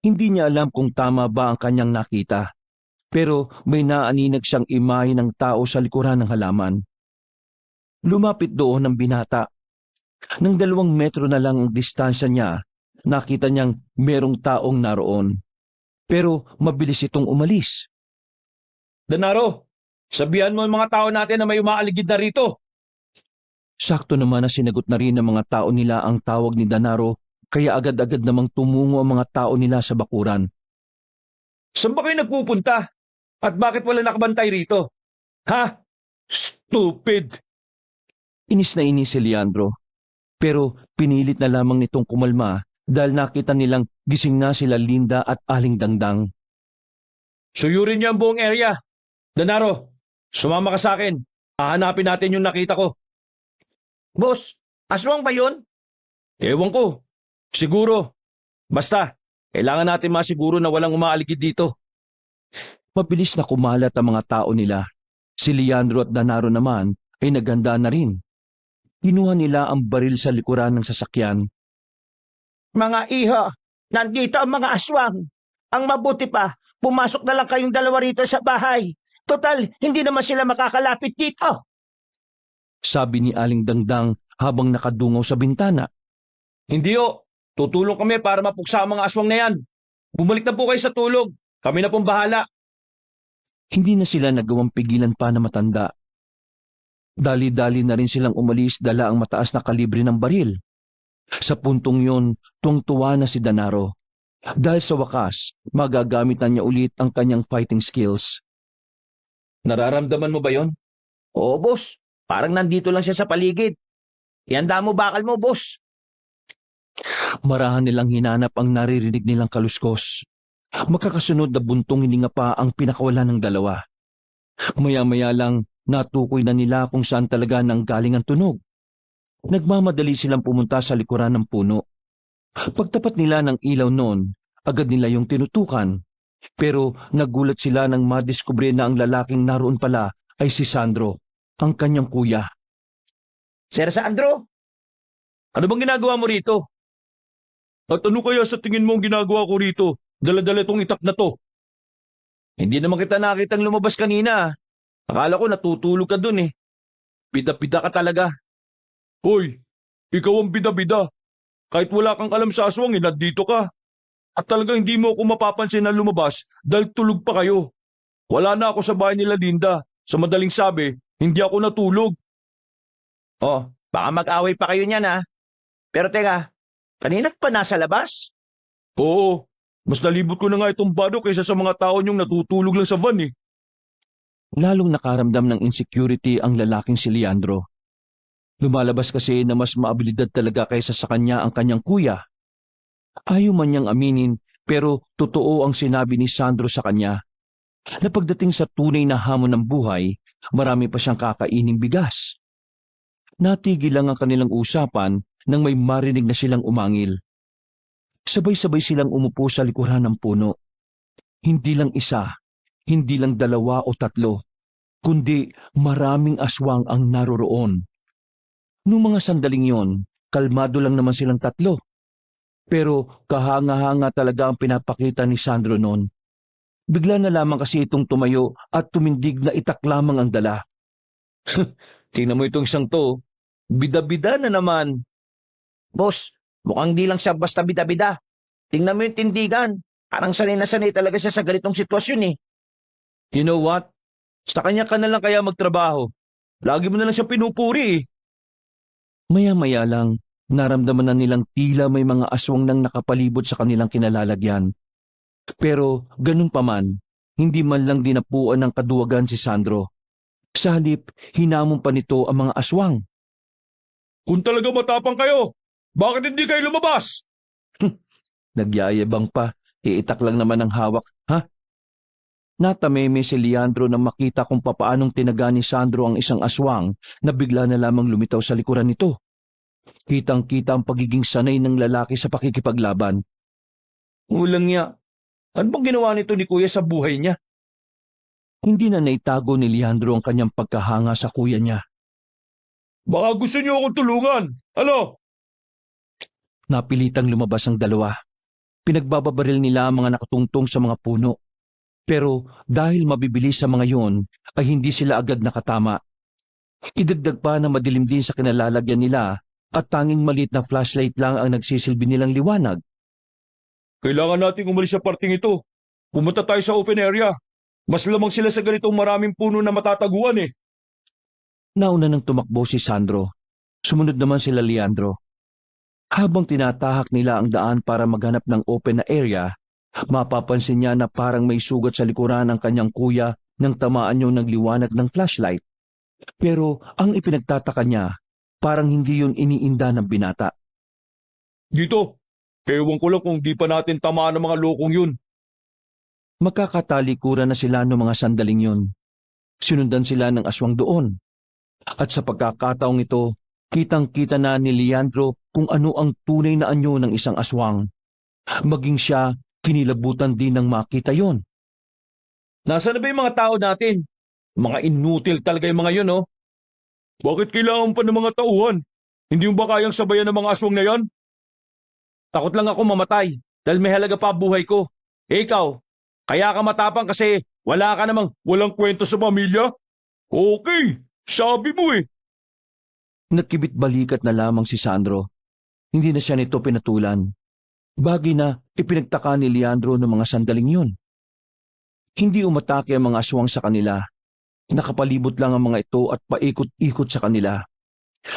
Hindi niya alam kung tama ba ang kanyang nakita, pero may naaninag siyang imahe ng tao sa likuran ng halaman. Lumapit doon ang binata. Nang 2 metro na lang ang distansya niya, nakita niyang merong taong naroon. Pero mabilis itong umalis. Danaro, sabihan mo yung mga tao natin na may umaaligid na rito. Sakto naman na sinagot na rin ng mga tao nila ang tawag ni Danaro, kaya agad-agad namang tumungo ang mga tao nila sa bakuran. Saan ba kayo nagpupunta? At bakit wala nakabantay rito? Ha? Stupid! Inis na inis si Leandro. Pero pinilit na lamang nitong kumalma dahil nakita nilang gising na sila Linda at Aling Dangdang. Suyurin niyo ang buong area. Danaro, sumama ka sa akin. Hahanapin natin yung nakita ko. Boss, aswang ba yun? Ewan ko. Siguro. Basta, kailangan natin masiguro na walang umaaligid dito. Mabilis na kumalat ang mga tao nila. Si Leandro at Danaro naman ay naghanda na rin. Kinuha nila ang baril sa likuran ng sasakyan. Mga iho, nandito ang mga aswang. Ang mabuti pa, pumasok na lang kayong dalawa rito sa bahay. Total, hindi naman sila makakalapit dito. Sabi ni Aling Dangdang habang nakadungaw sa bintana. Hindi o. Tutulong kami para mapuksa ang mga aswang na yan. Bumalik na po kayo sa tulog. Kami na pong bahala. Hindi na sila nagawang pigilan pa na matanda. Dali-dali na rin silang umalis dala ang mataas na kalibre ng baril. Sa puntong yun, tuwang-tuwa na si Danaro. Dahil sa wakas, magagamit na niya ulit ang kanyang fighting skills. Nararamdaman mo ba yon? Oo, boss. Parang nandito lang siya sa paligid. Ihanda mo bakal mo, boss. Marahan nilang hinanap ang naririnig nilang kaluskos. Magkakasunod na buntong hininga pa ang pinakawala ng dalawa. Maya-maya lang natukoy na nila kung saan talaga nanggaling ang tunog. Nagmamadali silang pumunta sa likuran ng puno. Pagtapat nila ng ilaw noon, agad nila yung tinutukan. Pero nagulat sila nang madiskubre na ang lalaking naroon pala ay si Sandro, ang kanyang kuya. Sir Sandro? Ano bang ginagawa mo rito? At ano kaya sa tingin mo ang ginagawa ko rito? Dala-dala itong itak na to. Hindi naman kita nakitang lumabas kanina. Akala ko natutulog ka dun eh. Bida-bida ka talaga. Hoy, ikaw ang bida-bida. Kahit wala kang alam sa aswang, nandito ka. At talaga hindi mo ako mapapansin na lumabas dahil tulog pa kayo. Wala na ako sa bahay nila Linda. Sa madaling sabi, hindi ako natulog. Oh, baka mag-away pa kayo niyan, ha? Pero teka, kanina pa nasa labas? Oo, mas nalibot ko na nga itong bado kaysa sa mga tao niyong natutulog lang sa van eh. Lalong nakaramdam ng insecurity ang lalaking si Leandro. Lumalabas kasi na mas maabilidad talaga kaysa sa kanya ang kanyang kuya. Ayaw man niyang aminin pero totoo ang sinabi ni Sandro sa kanya na pagdating sa tunay na hamon ng buhay, marami pa siyang kakaining bigas. Natigil lang ang kanilang usapan nang may marinig na silang umangil. Sabay-sabay silang umupo sa likuran ng puno. Hindi lang isa, hindi lang dalawa o tatlo, kundi maraming aswang ang naroroon. Noong mga sandaling yon, kalmado lang naman silang tatlo. Pero kahanga-hanga talaga ang pinapakita ni Sandro noon. Bigla na lamang kasi itong tumayo at tumindig na itak lamang ang dala. Tingnan mo itong isang to, bida-bida na naman. Boss, mukhang di lang siya basta bida-bida. Tingnan mo yung tindigan. Parang sanay na sanay talaga siya sa ganitong sitwasyon eh. You know what? Sa kanya ka na lang kaya magtrabaho. Lagi mo na lang siya pinupuri eh. Maya-maya lang, naramdaman na nilang tila may mga aswang nang nakapalibot sa kanilang kinalalagyan. Pero ganun pa man, hindi man lang dinapuan ng kaduwagan si Sandro. Sa halip, hinamon pa nito ang mga aswang. Kung talaga matapang kayo, bakit hindi kayo lumabas? Nagyayabang pa, iitak lang naman ang hawak, ha? Natameme si Leandro nang makita kung papaanong tinaga ni Sandro ang isang aswang na bigla na lamang lumitaw sa likuran nito. Kitang-kita ang pagiging sanay ng lalaki sa pakikipaglaban. Ulang niya, ano bang ginawa nito ni kuya sa buhay niya? Hindi na naitago ni Leandro ang kanyang pagkahanga sa kuya niya. Baka gusto niyo akong tulungan. Ano? Napilitang lumabas ang dalawa. Pinagbababaril nila ang mga nakatungtong sa mga puno. Pero dahil mabibilis sa mga yon, ay hindi sila agad nakatama. Idagdag pa na madilim din sa kinalalagyan nila at tanging maliit na flashlight lang ang nagsisilbi nilang liwanag. Kailangan nating umalis sa parting ito. Pumunta tayo sa open area. Mas lamang sila sa ganitong maraming puno na matataguan eh. Nauna nang tumakbo si Sandro. Sumunod naman sila Leandro. Habang tinatahak nila ang daan para maghanap ng open na area, mapapansin niya na parang may sugat sa likuran ng kanyang kuya nang tamaan yung nagliwanag ng flashlight. Pero ang ipinagtataka niya, parang hindi yun iniinda ng binata. Dito, ewan ko lang kung di pa natin tamaan ng mga lokong yun. Magkakatalikuran na sila noong mga sandaling yun. Sinundan sila ng aswang doon. At sa pagkakataong ito, kitang-kita na ni Leandro kung ano ang tunay na anyo ng isang aswang. Maging siya, kinilabutan din ng makita yon. Nasaan na ba yung mga tao natin? Mga inutil talaga yung mga yun, oh. Bakit kailangan pa ng mga tauhan? Hindi mo ba kayang sabayan ng mga aswang na yan? Takot lang ako mamatay dahil may halaga pa buhay ko. Eh ikaw, kaya ka matapang kasi wala ka namang... Walang kwento sa pamilya? Okay, sabi mo eh. Nagkibit balikat na lamang si Sandro. Hindi na siya nito pinatulan. Bagay na ipinagtaka ni Leandro ng mga sandaling yun. Hindi umatake ang mga aswang sa kanila. Nakapalibot lang ang mga ito at paikot-ikot sa kanila.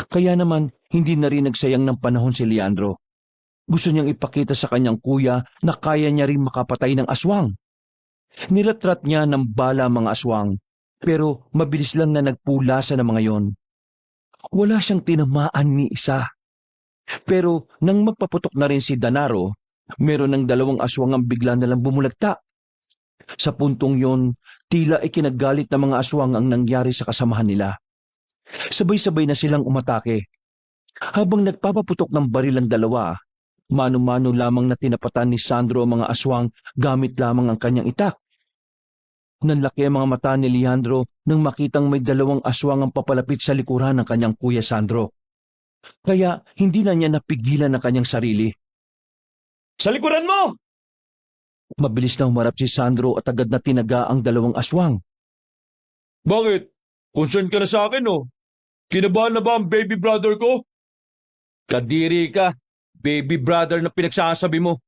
Kaya naman, hindi na rin nagsayang ng panahon si Leandro. Gusto niyang ipakita sa kanyang kuya na kaya niya rin makapatay ng aswang. Nilatrat niya ng bala ang mga aswang, pero mabilis lang na nagpulasa ng mga yon. Wala siyang tinamaan ni isa. Pero nang magpaputok na rin si Danaro, meron ng dalawang aswang ang bigla na lang bumulagta. Sa puntong yon, tila ikinagalit ng mga aswang ang nangyari sa kasamahan nila. Sabay-sabay na silang umatake. Habang nagpapaputok ng baril ang dalawa, mano-mano lamang na tinapatan ni Sandro ang mga aswang gamit lamang ang kanyang itak. Nanlaki ang mga mata ni Leandro nang makitang may dalawang aswang ang papalapit sa likuran ng kanyang kuya Sandro. Kaya hindi na niya napigilan ang kanyang sarili. Sa likuran mo! Mabilis na humarap si Sandro at agad na tinaga ang dalawang aswang. Bakit? Concern ka na sa akin, oh. Kinabahan na ba ang baby brother ko? Kadiri ka, baby brother na pinagsasabi mo.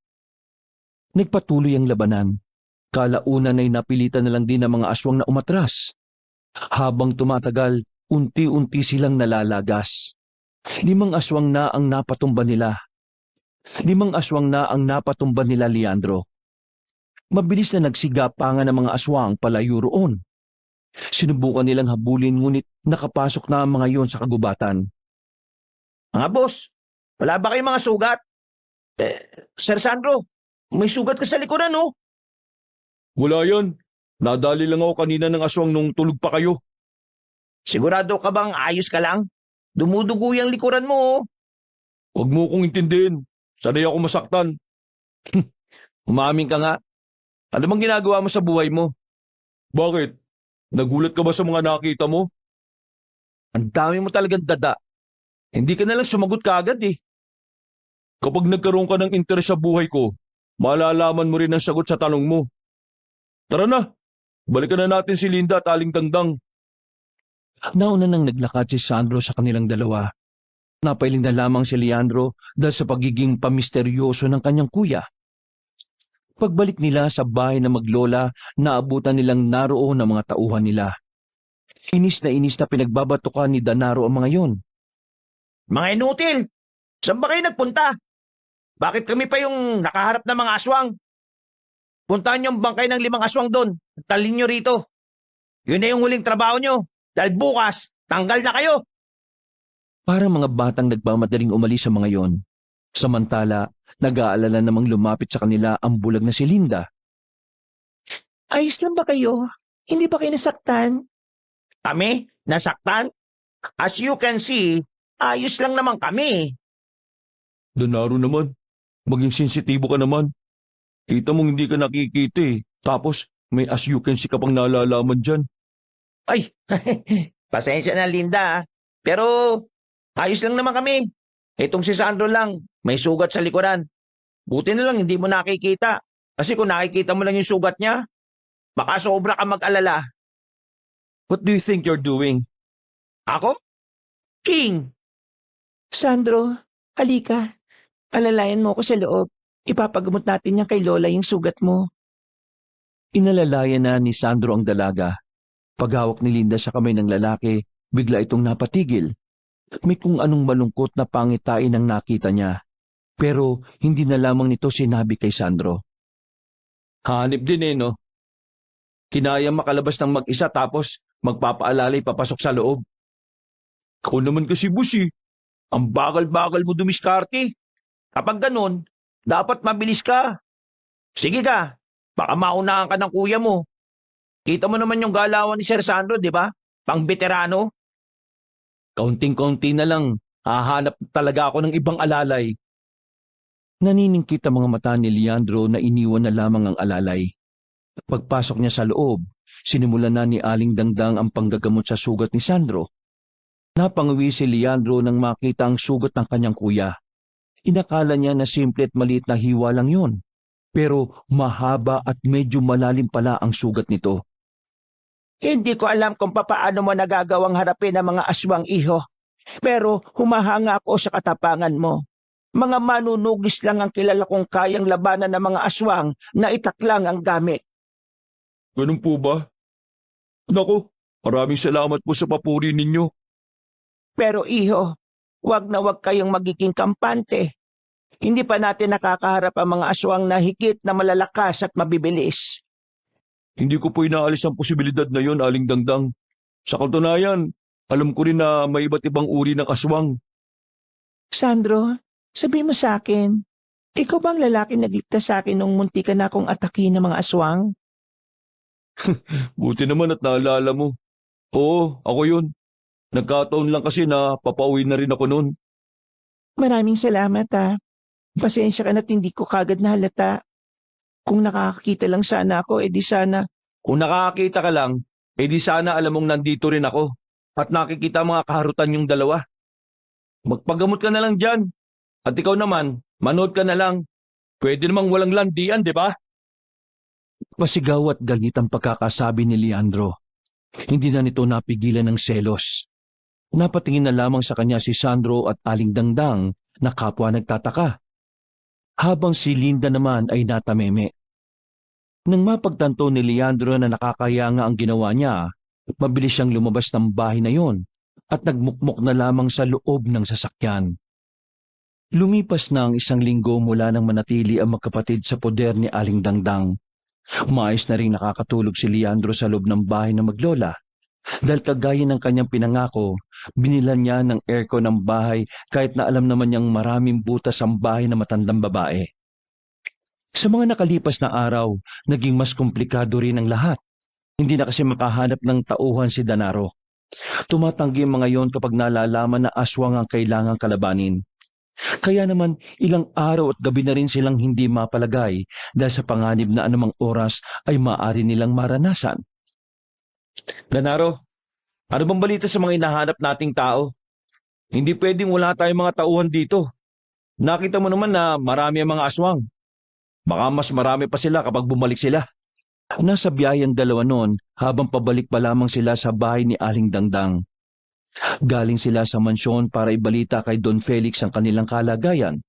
Nagpatuloy ang labanan. Kalaunan ay napilitan na lang din ng mga aswang na umatras. Habang tumatagal, unti-unti silang nalalagas. 5 aswang na ang napatumba nila. 5 aswang na ang napatumba nila, Leandro. Mabilis na nagsigapangan ng mga aswang palayo roon. Sinubukan nilang habulin ngunit nakapasok na ang mga yon sa kagubatan. Mga boss, wala ba kayong mga sugat? Sir Sandro, may sugat ka sa likuran, no? Wala yan. Nadali lang ako kanina ng aswang nung tulog pa kayo. Sigurado ka bang ayos ka lang? Dumudugo yung likuran mo, oh. Huwag mo kong intindihin. Sanay ako masaktan. Umamin ka nga. Ano bang ginagawa mo sa buhay mo? Bakit? Nagulat ka ba sa mga nakita mo? Ang dami mo talagang dada. Hindi ka na lang sumagot kaagad eh. Kapag nagkaroon ka ng interes sa buhay ko, malalaman mo rin ang sagot sa tanong mo. Tara na, balikan na natin si Linda at Aling Dangdang. Nauna nang naglakad si Sandro sa kanilang dalawa. Napailing na lamang si Leandro dahil sa pagiging pamisteryoso ng kanyang kuya. Pagbalik nila sa bahay na maglola, naabutan nilang naroon ang mga tauhan nila. Inis na pinagbabatukan ni Danaro ang mga yon. Mga inutil! Saan ba kayo nagpunta? Bakit kami pa yung nakaharap ng mga aswang? Puntahan niyo ang bangkay ng 5 aswang doon. Talin niyo rito. Yun na yung huling trabaho niyo. Dahil bukas, tanggal na kayo. Parang mga batang nagmamadaling umalis sa mga yon. Samantala, nag-aalala namang lumapit sa kanila ang bulag na si Linda. Ayos lang ba kayo? Hindi ba kayo nasaktan? Kami? Nasaktan? As you can see, ayos lang naman kami. Danaro naman, maging sensitibo ka naman. Kita mong hindi ka nakikita eh. Tapos may as you can see ka pang nalalaman dyan. Ay, pasensya na Linda, ah. Pero ayos lang naman kami. Itong si Sandro lang, may sugat sa likuran. Buti na lang hindi mo nakikita. Kasi kung nakikita mo lang yung sugat niya, baka sobra ka mag-alala. What do you think you're doing? Ako? King! Sandro, halika. Alalayan mo ako sa loob. Ipapagamot natin niya kay Lola yung sugat mo. Inalalayan na ni Sandro ang dalaga. Paghawak ni Linda sa kamay ng lalaki, bigla itong napatigil. May kung anong malungkot na pangitain ang nakita niya. Pero hindi na lamang nito sinabi kay Sandro. Hanip din eh, no? Kinaya makalabas ng mag-isa tapos magpapaalalay papasok sa loob. Ako naman kasi busi. Ang bagal-bagal mo dumiskarte. Kapag ganun, dapat mabilis ka. Sige ka, baka maunahan ka ng kuya mo. Kita mo naman yung galawan ni Sir Sandro, di ba? Pang veterano. Kaunting-kaunti na lang, hahanap talaga ako ng ibang alalay. Naniningkit ang mga mata ni Leandro na iniwan na lamang ang alalay. Pagpasok niya sa loob, sinimulan na ni Aling Dangdang ang panggagamot sa sugat ni Sandro. Napangawi si Leandro nang makita ang sugat ng kanyang kuya. Inakala niya na simple at maliit na hiwa lang yun. Pero mahaba at medyo malalim pala ang sugat nito. Hindi ko alam kung papaano mo nagagawang harapin ang mga aswang, iho. Pero humahanga ako sa katapangan mo. Mga manunugis lang ang kilala kong kayang labanan ng mga aswang na itaklang ang gamit. Ganun po ba? Naku, maraming salamat po sa papuri ninyo. Pero iho, wag na wag kayong magiging kampante. Hindi pa natin nakakaharap ang mga aswang na higit na malalakas at mabibilis. Hindi ko po inaalis ang posibilidad na yon, Aling Dangdang. Sa katunayan, alam ko rin na may iba't ibang uri ng aswang. Sandro, sabi mo sa akin, ikaw bang lalaki nagligtas sa akin nung munti ka na akong atakin ng mga aswang? Buti naman at naalala mo. Oo, ako yun. Nagkataon lang kasi na papauwi na rin ako noon. Maraming salamat ha. Pasensya ka na't hindi ko kagad nahalata. Kung nakakakita lang sana ako, edi sana. Kung nakakita ka lang, edi sana alam mong nandito rin ako at nakikita mga kaharutan yung dalawa. Magpagamot ka na lang dyan. At ikaw naman, manood ka na lang. Pwede namang walang landian, di ba? Pasigaw at galit ang pagkakasabi ni Leandro. Hindi na nito napigilan ng selos. Napatingin na lamang sa kanya si Sandro at Aling Dangdang na kapwa nagtataka. Habang si Linda naman ay natameme. Nang mapagtanto ni Leandro na nakakaya nga ang ginawa niya, mabilis siyang lumabas ng bahay na yon at nagmukmok na lamang sa loob ng sasakyan. Lumipas na ang 1 linggo mula nang manatili ang magkapatid sa poder ni Aling Dangdang. Maayos na rin nakakatulog si Leandro sa loob ng bahay ng maglola. Dahil kagaya ng kanyang pinangako, binilan niya ng aircon ng bahay kahit na alam naman niyang maraming butas ang bahay ng matandang babae. Sa mga nakalipas na araw, naging mas komplikado rin ang lahat. Hindi na kasi makahanap ng tauhan si Danaro. Tumatanggi ang mga yon kapag nalalaman na aswang ang kailangang kalabanin. Kaya naman ilang araw at gabi na rin silang hindi mapalagay dahil sa panganib na anumang oras ay maaari nilang maranasan. Danaro, ano bang balita sa mga hinahanap nating tao? Hindi pwedeng wala tayong mga tauhan dito. Nakita mo naman na marami ang mga aswang. Baka mas marami pa sila kapag bumalik sila. Nasa biyayang dalawa noon habang pabalik pa lamang sila sa bahay ni Aling Dangdang. Galing sila sa mansyon para ibalita kay Don Felix ang kanilang kalagayan.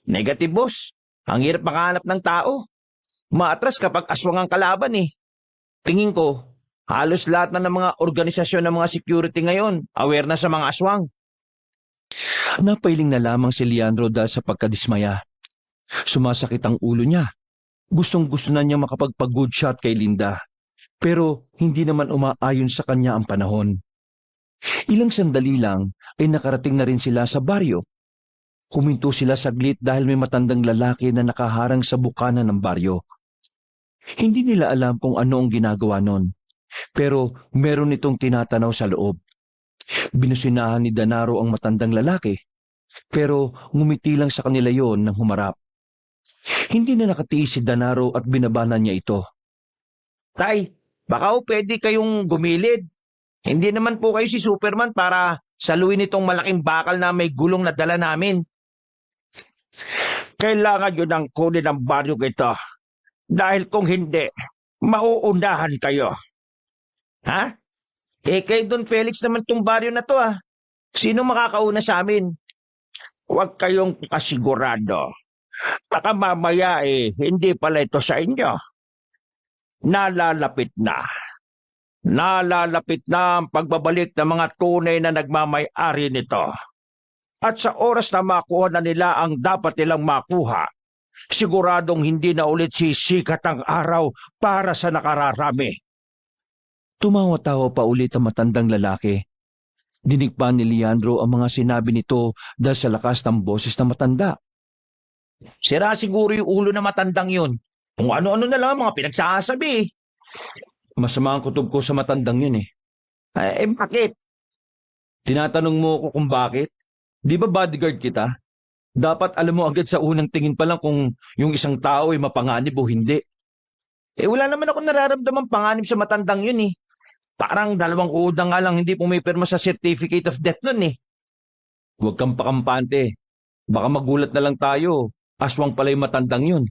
Negative, boss. Ang hirap makahanap ng tao. Maatras kapag aswang ang kalaban eh. Tingin ko, halos lahat na ng mga organisasyon ng mga security ngayon aware na sa mga aswang. Napailing na lamang si Leandro dahil sa pagkadismaya. Sumasakit ang ulo niya. Gustong-gusto na niya makapagpag-good shot kay Linda. Pero hindi naman umaayon sa kanya ang panahon. Ilang sandali lang ay nakarating na rin sila sa baryo. Huminto sila saglit dahil may matandang lalaki na nakaharang sa bukana ng baryo. Hindi nila alam kung ano ang ginagawa nun, pero meron itong tinatanaw sa loob. Binusinahan ni Danaro ang matandang lalaki, pero ngumiti lang sa kanila yon nang humarap. Hindi na nakatiis si Danaro at binabanan niya ito. Tay, baka pwede kayong gumilid. Hindi naman po kayo si Superman para saluin itong malaking bakal na may gulong na dala namin. Kailangan nyo nang kunin ang baryong ito. Dahil kung hindi, mauunahan kayo. Ha? Kay Don Felix naman tong baryo na to ah. Sino makakauna sa amin? Huwag kayong kasigurado. Baka mamaya hindi pala ito sa inyo. Nalalapit na. Nalalapit na ang pagbabalik ng mga tunay na nagmamay-ari nito. At sa oras na makuha na nila ang dapat nilang makuha, siguradong hindi na ulit sisikat ang araw para sa nakararami. Tumawa-tawa pa ulit ang matandang lalaki. Dinig pa ni Leandro ang mga sinabi nito dahil sa lakas ng boses ng matanda. Sira siguro yung ulo na matandang yun. Kung ano-ano na lang ang mga pinagsasabi. Masama ang kutob ko sa matandang yun eh. Bakit? Tinatanong mo ako kung bakit? Di ba bodyguard kita? Dapat alam mo agad sa unang tingin pa lang kung yung isang tao ay mapanganib o hindi. Wala naman ako nararamdaman panganib sa matandang yun eh. Parang 2 uod na nga lang hindi pumipirma sa certificate of death nun eh. Huwag kang pakampante. Baka magulat na lang tayo. Aswang pala yung matandang yun.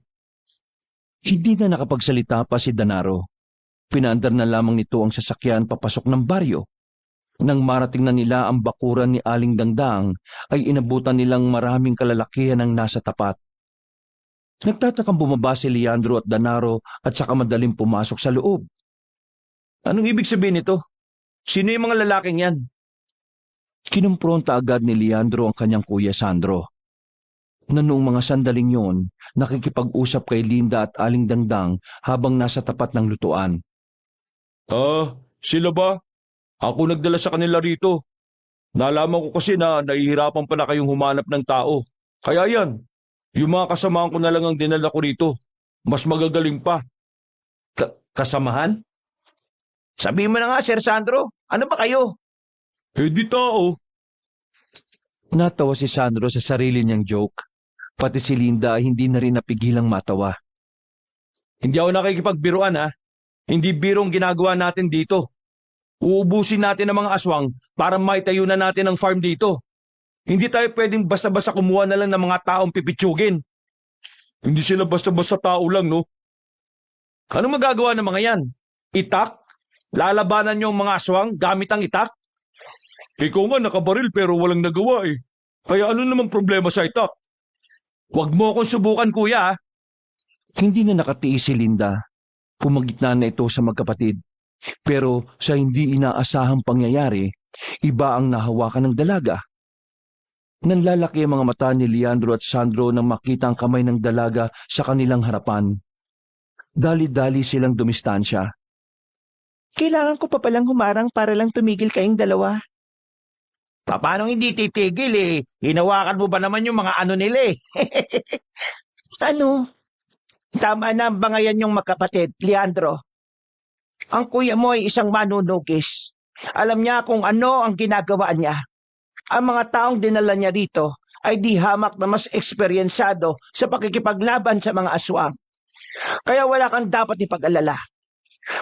Hindi na nakapagsalita pa si Danaro. Pinaandar na lamang nito ang sasakyan papasok ng baryo. Nang marating na nila ang bakuran ni Aling Dangdang, ay inabutan nilang maraming kalalakihan ang nasa tapat. Nagtatakang bumaba si Leandro at Danaro at saka madaling pumasok sa loob. Anong ibig sabihin nito? Sino yung mga lalaking yan? Kinumpronta agad ni Leandro ang kanyang kuya Sandro. Na noong mga sandaling yon, nakikipag-usap kay Linda at Aling Dangdang habang nasa tapat ng lutuan. Sila ba? Ako nagdala sa kanila rito. Nalaman ko kasi na nahihirapan pala kayong humanap ng tao. Kaya yan, yung mga kasamahan ko na lang ang dinala ko rito. Mas magagaling pa. Kasamahan? Sabi mo na nga, Sir Sandro, ano ba kayo? Di tao. Natawa si Sandro sa sarili niyang joke. Pati si Linda ay hindi na rin napigilang matawa. Hindi ako nakikipagbiruan ha. Hindi birong ginagawa natin dito. Uubusin natin ang mga aswang para maitayo na natin ang farm dito. Hindi tayo pwedeng basta-basta kumuha na lang ng mga taong pipitsugin. Hindi sila basta-basta tao lang, no? Ano magagawa ng mga yan? Itak? Lalabanan niyo ang mga aswang gamit ang itak? Ikaw nga nakabaril pero walang nagawa eh. Kaya ano namang problema sa itak? Huwag mo akong subukan, kuya. Hindi na nakatiis si Linda. Pumagitna na ito sa magkapatid. Pero sa hindi inaasahang pangyayari, iba ang nahawakan ng dalaga. Nanlalaki ang mga mata ni Leandro at Sandro nang makita ang kamay ng dalaga sa kanilang harapan. Dali-dali silang dumistansya. Kailangan ko pa palang humarang para lang tumigil kayong dalawa. Paano hindi titigil eh? Hinawakan mo ba naman yung mga ano nila eh? Ano? Tama na ang bangayan yung magkapatid, Leandro. Ang kuya mo ay isang manunugis. Alam niya kung ano ang ginagawa niya. Ang mga taong dinala niya rito ay di hamak na mas eksperyensado sa pakikipaglaban sa mga aswang. Kaya wala kang dapat ipag-alala.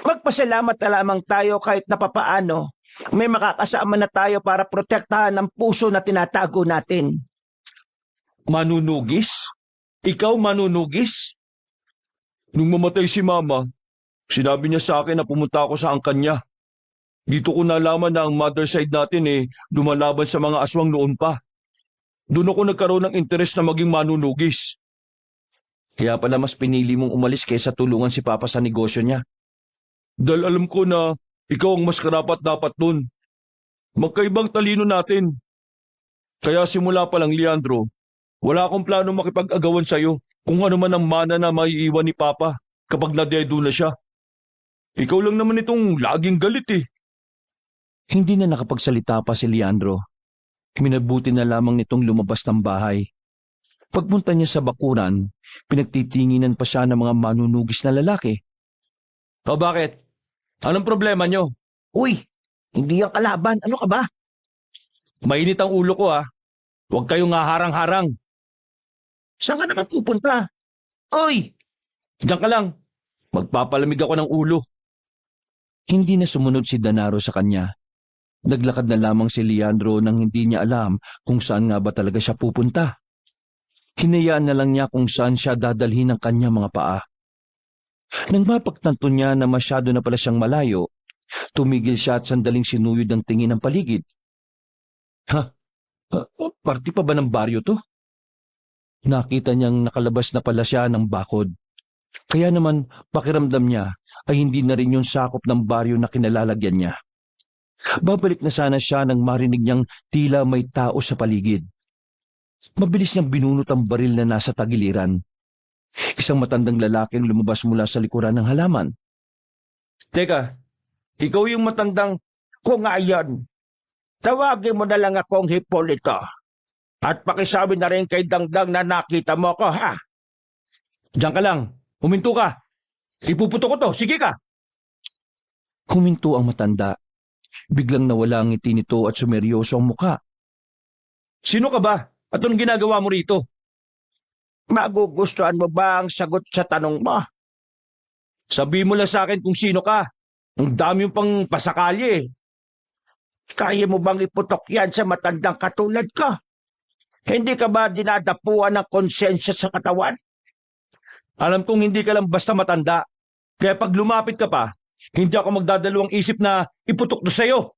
Magpasalamat na lamang tayo kahit napapaano. May makakasama na tayo para protektahan ang puso na tinatago natin. Manunugis? Ikaw manunugis? Nung mamatay si Mama, sinabi niya sa akin na pumunta ako sa angkan niya. Dito ko nalaman na ang mother side natin lumalaban sa mga aswang noon pa. Doon ako nagkaroon ng interes na maging manunugis. Kaya pala mas pinili mong umalis kaysa tulungan si Papa sa negosyo niya. Dahil alam ko na ikaw ang mas karapat-dapat dun. Magkaibang talino natin. Kaya simula pa lang, Leandro, wala akong plano makipag-agawan sa'yo kung ano man ang mana na maiiwan ni Papa kapag nadedo na siya. Ikaw lang naman itong laging galit eh. Hindi na nakapagsalita pa si Leandro. Minabuti na lamang nitong lumabas ng bahay. Pagpunta niya sa bakuran, pinagtitinginan pa siya ng mga manunugis na lalaki. O bakit? Anong problema nyo? Uy, hindi ang kalaban. Ano ka ba? Mainit ang ulo ko. Huwag kayong haharang-harang. Saan ka naman pupunta? Uy, Diyan ka lang. Magpapalamig ako ng ulo. Hindi na sumunod si Danaro sa kanya. Naglakad na lamang si Leandro nang hindi niya alam kung saan nga ba talaga siya pupunta. Hinayaan na lang niya kung saan siya dadalhin ng kanyang mga paa. Nang mapagtanto niya na masyado na pala siyang malayo, tumigil siya at sandaling sinuyod ang tingin ng paligid. Party pa ba ng baryo to? Nakita niyang nakalabas na pala siya ng bakod. Kaya naman pakiramdam niya ay hindi na rin yung sakop ng baryo na kinalalagyan niya. Babalik na sana siya nang marinig niyang tila may tao sa paligid. Mabilis niyang binunot ang baril na nasa tagiliran. Isang matandang lalaki ang lumabas mula sa likuran ng halaman. Teka, ikaw yung matandang... kung nga yan. Tawagin mo na lang akong Hipolito. At pakisabi na rin kay Dangdang na nakita mo ko, ha? Diyan ka lang. Huminto ka. Ipuputo ko to. Sige ka. Huminto ang matanda. Biglang nawala ang ngiti nito at sumeryoso ang muka. Sino ka ba? At anong ginagawa mo rito? Magugustuhan mo ba ang sagot sa tanong mo? Sabi mo lang sa akin kung sino ka. Ang dami yung pang pasakali. Kaya mo bang iputok yan sa matandang katulad ko? Hindi ka ba dinadapuan ng konsensya sa katawan? Alam kong hindi ka lang basta matanda. Kaya pag lumapit ka pa, hindi ako magdadalawang isip na iputok to sa'yo.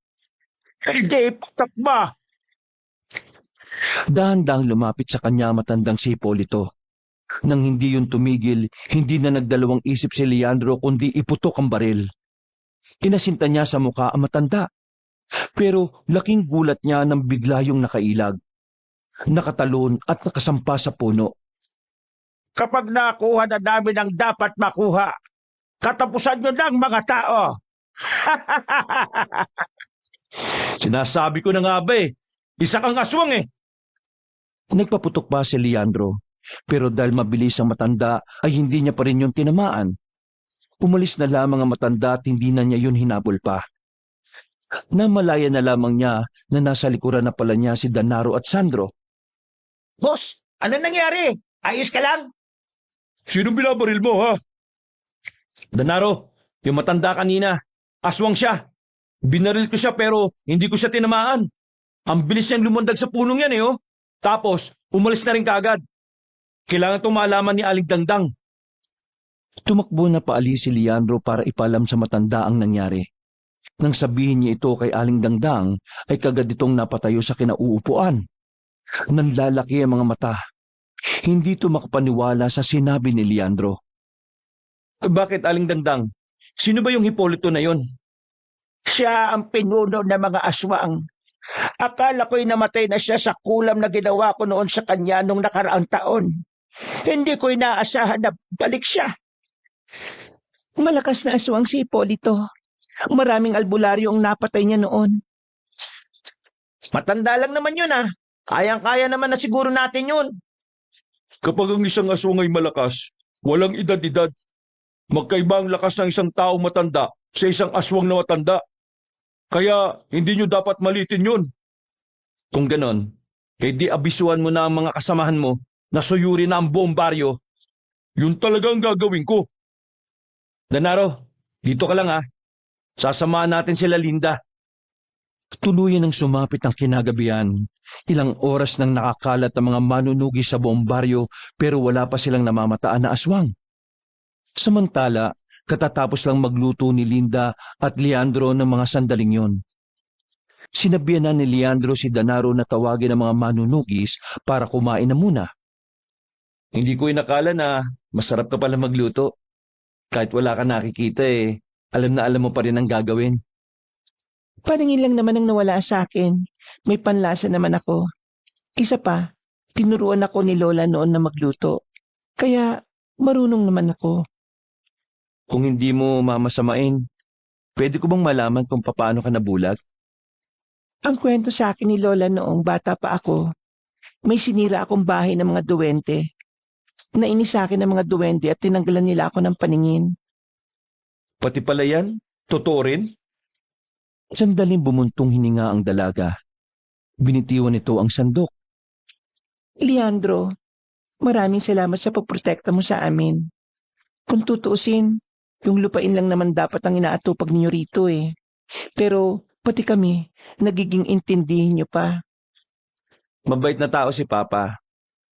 Hindi iputok mo! Dahan-dahang lumapit sa kanya matandang si Hipolito. Nang hindi yun tumigil, hindi na nagdalawang isip si Leandro kundi iputok ang baril. Inasinta niya sa muka ang matanda. Pero laking gulat niya nang bigla yung nakailag. Nakatalon at nakasampa sa puno. Kapag nakuha na namin ang dapat makuha, katapusan nyo ng mga tao. Sinasabi ko na nga ba isa kang aswang Nagpaputok pa si Leandro, pero dahil mabilis ang matanda ay hindi niya pa rin yung tinamaan. Umalis na lamang ang matanda at hindi na niya yun hinabol pa. Namalaya na lamang niya na nasa likuran na pala niya si Danaro at Sandro. Boss, ano nangyari? Ayos ka lang? Sino binabaril mo, ha? Danaro, yung matanda kanina. Aswang siya. Binaril ko siya pero hindi ko siya tinamaan. Ang bilis niyang lumundag sa punong yan Tapos, umalis na rin kaagad. Kailangan itong malaman ni Aling Dangdang. Tumakbo na paalis si Leandro para ipalam sa matanda ang nangyari. Nang sabihin niya ito kay Aling Dangdang, ay kagad itong napatayo sa kinauupuan. Nanlalaki ang mga mata. Hindi ito makapaniwala sa sinabi ni Leandro. Bakit, Aling Dangdang? Sino ba yung Hipolito na yon? Siya ang pinuno ng mga aswang. Akala ko'y namatay na siya sa kulam na ginawa ko noon sa kanya nung nakaraang taon. Hindi ko inaasahan na balik siya. Malakas na aswang si Hipolito. Maraming albularyo ang napatay niya noon. Matanda lang naman yun ah. Kayang-kaya naman na siguro natin yun. Kapag ang isang aswang ay malakas, walang edad-edad. Magkaiba ang lakas ng isang tao matanda sa isang aswang na matanda. Kaya hindi nyo dapat malitin yun. Kung ganon, di abisuan mo na ang mga kasamahan mo na suyuri na ang buong baryo. Yun talaga ang gagawin ko. Danaro, dito ka lang ha. Sasamahan natin sila Linda. Tuluyan ang sumapit ang kinagabihan. Ilang oras nang nakakalat ang mga manunugi sa buong baryo pero wala pa silang namamataan na aswang. Samantala, katatapos lang magluto ni Linda at Leandro ng mga sandaling yon. Sinabihan na ni Leandro si Danaro na tawagin ang mga manunugis para kumain na muna. Hindi ko inakala na masarap ka pala magluto. Kahit wala ka nakikita alam na alam mo pa rin ang gagawin. Paningin lang naman ang nawala sa akin. May panlasa naman ako. Isa pa, tinuruan ako ni Lola noon na magluto. Kaya marunong naman ako. Kung hindi mo mamasamain, pwede ko bang malaman kung paano ka nabulag? Ang kwento sa akin ni Lola noong bata pa ako, may sinira akong bahay ng mga duwende. Nainis sa akin ng mga duwende at tinanggalan nila ako ng paningin. Pati pala yan? Totoo rin? Sandaling bumuntong hininga ang dalaga. Binitiwan nito ang sandok. Leandro, maraming salamat sa pagprotekta mo sa amin. Kung tutuusin, yung lupain lang naman dapat ang inaatupag ninyo rito Pero pati kami, nagiging intindihin nyo pa. Mabait na tao si Papa.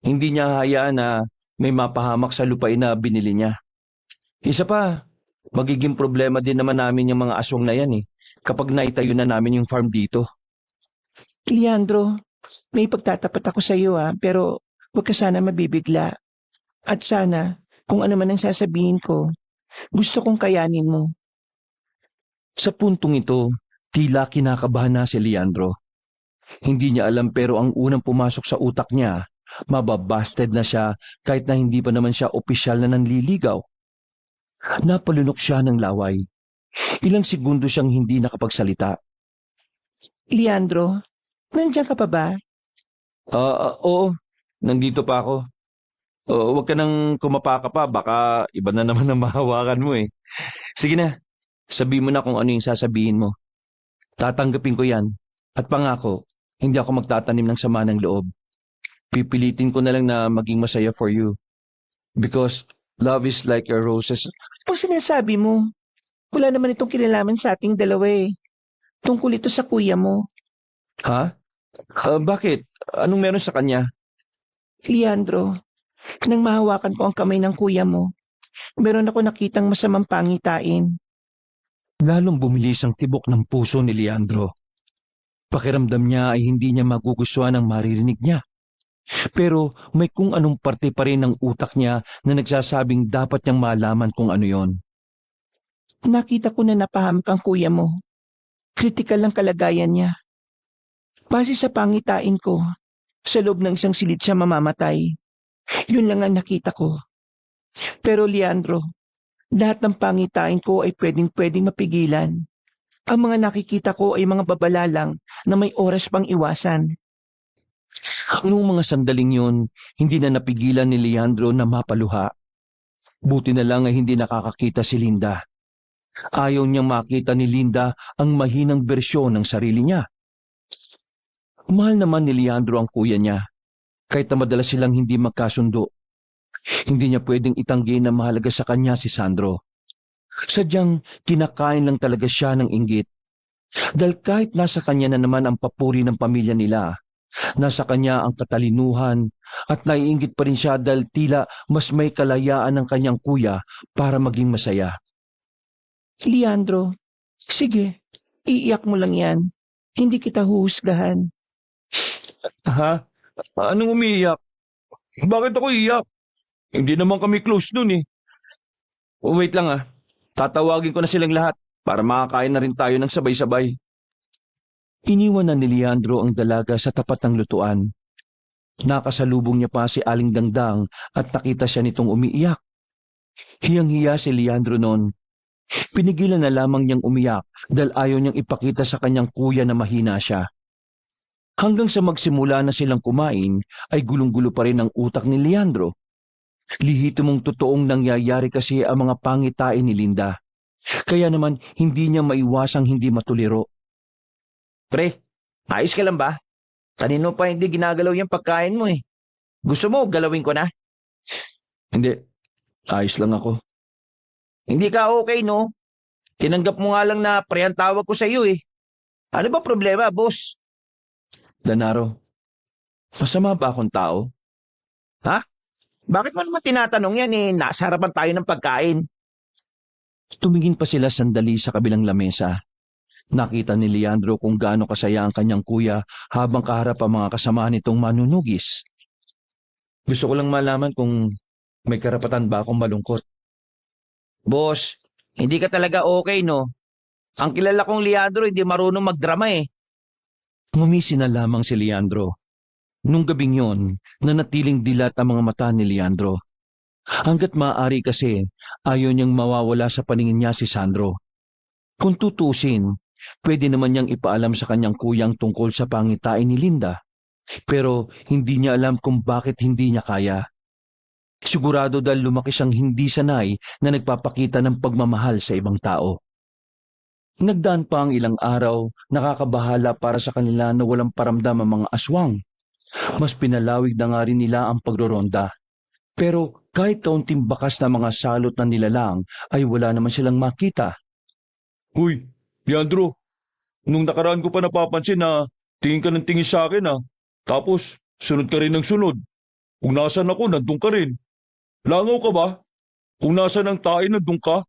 Hindi niya hayaan na may mapahamak sa lupain na binili niya. Isa pa, magiging problema din naman namin yung mga aswang na yan kapag naitayo na namin yung farm dito. Leandro, may pagtatapat ako sa iyo pero huwag ka sana mabibigla. At sana, kung ano man ang sasabihin ko, gusto kong kayanin mo. Sa puntong ito, tila kinakabahan na si Leandro. Hindi niya alam pero ang unang pumasok sa utak niya, mababasted na siya kahit na hindi pa naman siya opisyal na nanliligaw. Napalunok siya ng laway. Ilang segundo siyang hindi nakapagsalita. Leandro, nandiyan ka pa ba? Oo, nandito pa ako. Huwag ka nang kumapaka pa, baka iba na naman ang mahawakan mo Sige na, sabihin mo na kung ano yung sasabihin mo. Tatanggapin ko yan at pangako, hindi ako magtatanim ng sama ng loob. Pipilitin ko na lang na maging masaya for you. Because love is like a roses. Ang sinasabi mo, wala naman itong kinalaman sa ating dalawa Tungkol ito sa kuya mo. Ha? Bakit? Anong meron sa kanya? Leandro, nang mahawakan ko ang kamay ng kuya mo, meron ako nakitang masamang pangitain. Lalong bumilis ang tibok ng puso ni Leandro. Pakiramdam niya ay hindi niya magugustuhan ang maririnig niya. Pero may kung anong parte pa rin ng utak niya na nagsasabing dapat niyang malaman kung ano yon. Nakita ko na napahamak ang kuya mo. Kritikal ang kalagayan niya. Base sa pangitain ko, sa loob ng isang silid siya mamamatay. Yun lang ang nakita ko. Pero Leandro, lahat ng pangitain ko ay pwedeng mapigilan. Ang mga nakikita ko ay mga babala lang na may oras pang iwasan. Noong mga sandaling yun, hindi na napigilan ni Leandro na mapaluha. Buti na lang ay hindi nakakakita si Linda. Ayaw niyang makita ni Linda ang mahinang bersyon ng sarili niya. Mahal naman ni Leandro ang kuya niya, kahit na madalas silang hindi magkasundo. Hindi niya pwedeng itanggi na mahalaga sa kanya si Sandro. Sadyang kinakain lang talaga siya ng inggit. Dahil kahit nasa kanya na naman ang papuri ng pamilya nila, nasa kanya ang katalinuhan at naiinggit pa rin siya dahil tila mas may kalayaan ng kanyang kuya para maging masaya. Leandro, sige, iiyak mo lang yan. Hindi kita huhusgahan. Ha? Anong umiiyak? Bakit ako iiyak? Hindi naman kami close nun Wait lang tatawagin ko na silang lahat. para makakain na rin tayo ng sabay-sabay. Iniwan na ni Leandro ang dalaga sa tapat ng lutuan. Nakasalubong niya pa si Aling Dangdang at nakita siya nitong umiiyak. Hiyang-hiya si Leandro noon. Pinigilan na lamang niyang umiyak dahil ayaw niyang ipakita sa kanyang kuya na mahina siya. Hanggang sa magsimula na silang kumain ay gulong-gulo pa rin ang utak ni Leandro. Lihitimong totoong nangyayari kasi ang mga pangitain ni Linda. Kaya naman hindi niya maiwasang hindi matuliro. Pre, ayos ka lang ba? Kanino pa hindi ginagalaw yung pagkain mo eh. Gusto mo, galawin ko na? Hindi, ayos lang ako. Hindi ka okay, no? Tinanggap mo nga lang na pre ang tawag ko sa iyo eh. Ano ba problema, boss? Danaro, masama ba akong tao? Bakit mo naman tinatanong yan eh? Nasa harapan tayo ng pagkain. Tumingin pa sila sandali sa kabilang lamesa. Nakita ni Leandro kung gaano kasaya ang kanyang kuya habang kaharap ang mga kasamahan nitong manunugis. Gusto ko lang malaman kung may karapatan ba akong malungkot. Boss, hindi ka talaga okay, no? Ang kilala kong Leandro hindi marunong magdrama eh. Ngumisi na lamang si Leandro. Nung gabing yon, nanatiling dilat ang mga mata ni Leandro. Hanggat maaari kasi, ayaw niyang mawawala sa paningin niya si Sandro. Kung tutusin, pwede naman niyang ipaalam sa kanyang kuyang tungkol sa pangitain ni Linda. Pero hindi niya alam kung bakit hindi niya kaya. Sigurado dahil lumaki siyang hindi sanay na nagpapakita ng pagmamahal sa ibang tao. Nagdaan pa ang ilang araw, nakakabahala para sa kanila na walang paramdam ang mga aswang. Mas pinalawig na nga rin nila ang pagroronda. Pero kahit kaunting bakas na mga salot na nilalang ay wala naman silang makita. Uy, Leandro, nung nakaraan ko pa napapansin na tingin ka ng tingin sa akin Tapos, sunod ka rin ng sunod. Kung nasan ako, nandun ka rin. Langaw ka ba? Kung nasan ang tae, nandun ka.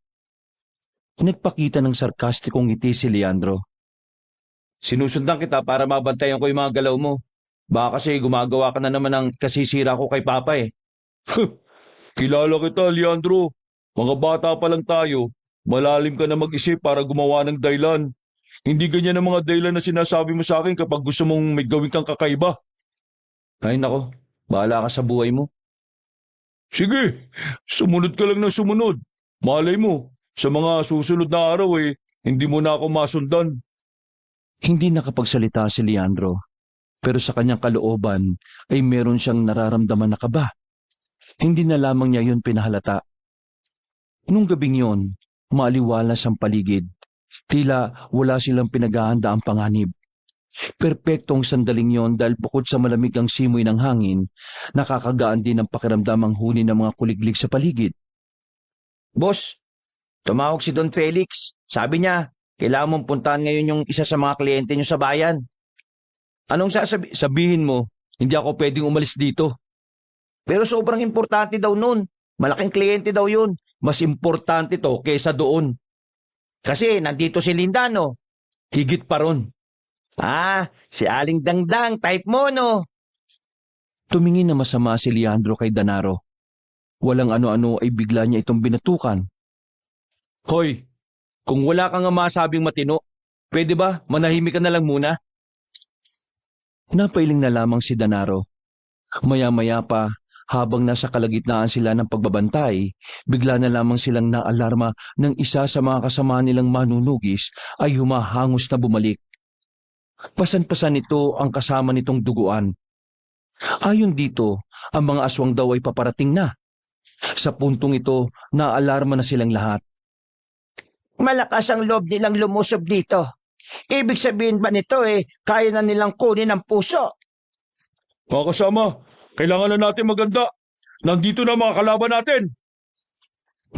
Nagpakita ng sarkastikong ngiti si Leandro. Sinusundan kita para mabantayan ko yung mga galaw mo. Baka kasi gumagawa ka na naman ng kasisira ko kay Papa eh. Kilala kita, Leandro. Mga bata pa lang tayo. Malalim ka na mag-isip para gumawa ng dahilan. Hindi ganyan ang mga dahilan na sinasabi mo sa akin kapag gusto mong may gawin kang kakaiba. Ay nako, bahala ka sa buhay mo. Sige, sumunod ka lang ng sumunod. Malay mo, sa mga susunod na araw hindi mo na ako masundan. Hindi nakapagsalita si Leandro, pero sa kanyang kalooban ay meron siyang nararamdaman na kaba. Hindi na lamang niya yun pinahalata. Nung gabing yon, maaliwalas ang paligid. Tila wala silang pinaghahanda ang panganib. Perpektong sandaling yon dahil bukod sa malamig ang simoy ng hangin, nakakagaan din ang pakiramdam ang huni ng mga kuliglig sa paligid. Boss, tumawag si Don Felix. Sabi niya, kailangan mong puntahan ngayon yung isa sa mga kliyente niyo sa bayan. Anong Sabihin mo, hindi ako pwedeng umalis dito. Pero sobrang importante daw nun. Malaking kliyente daw yun. Mas importante to kaysa doon. Kasi nandito si Linda, no? Higit pa ron. Si Aling Dangdang, type mo, no? Tumingin na masama si Leandro kay Danaro. Walang ano-ano ay bigla niya itong binatukan. Hoy, kung wala kang masabing matino, pwede ba manahimik ka na lang muna? Napailing na lamang si Danaro. Maya-maya pa, habang nasa kalagitnaan sila ng pagbabantay, bigla na lamang silang naalarma ng isa sa mga kasama nilang manunugis ay humahangos na bumalik. Pasan-pasan nito ang kasama nitong duguan. Ayon dito, ang mga aswang daw ay paparating na. Sa puntong ito, naalarma na silang lahat. Malakas ang loob nilang lumusob dito. Ibig sabihin ba nito kaya na nilang kunin ang puso? Mga kasama, kailangan na natin maganda. Nandito na mga kalaban natin.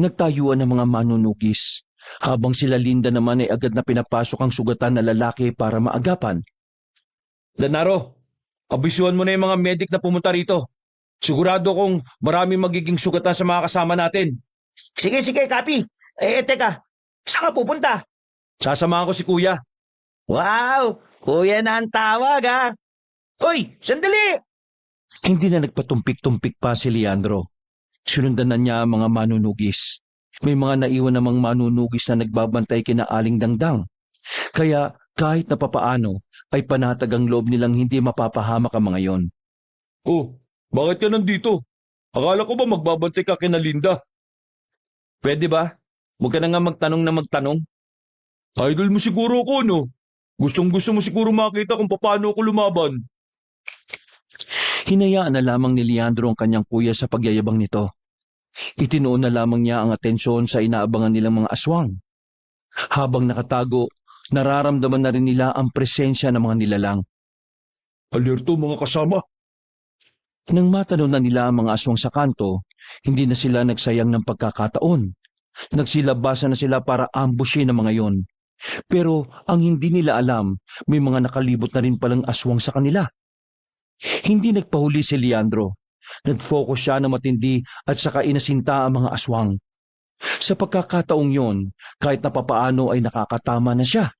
Nagtayuan ang mga manunugis, habang sila Linda naman ay agad na pinapasok ang sugatan na lalaki para maagapan. Danaro, abisuhan mo na yung mga medic na pumunta rito. Sigurado kong maraming magiging sugatan sa mga kasama natin. Sige, Kapi. Teka, saan ka pupunta? Sasamahan ko si Kuya. Wow, kuya na ang tawag Hoy, sandali! Hindi na nagpatumpik-tumpik pa si Leandro. Sinundan na niya ang mga manunugis. May mga naiwan namang manunugis na nagbabantay kina Aling Dangdang. Kaya kahit na papaano ay panatag ang loob nilang hindi mapapahamak ang mga yon. Oh, bakit ka nandito? Akala ko ba magbabantay ka kina Linda? Pwede ba? Huwag ka na nga magtanong na magtanong. Idol mo siguro ako, no? Gustong-gusto mo siguro makita kung paano ako lumaban. Hinayaan na lamang ni Leandro ang kanyang kuya sa pagyayabang nito. Itinuon na lamang niya ang atensyon sa inaabangan nilang mga aswang. Habang nakatago, nararamdaman na rin nila ang presensya ng mga nilalang. Alerto mga kasama. Nang matanaw na nila ang mga aswang sa kanto, hindi na sila nagsayang ng pagkakataon. Nagsilabasan na sila para ambushin ang mga yon. Pero ang hindi nila alam, may mga nakalibot na rin palang aswang sa kanila. Hindi nagpahuli si Leandro. Nag-focus siya na matindi at saka inasinta ang mga aswang. Sa pagkakataong yon, kahit na papaano ay nakakatama na siya.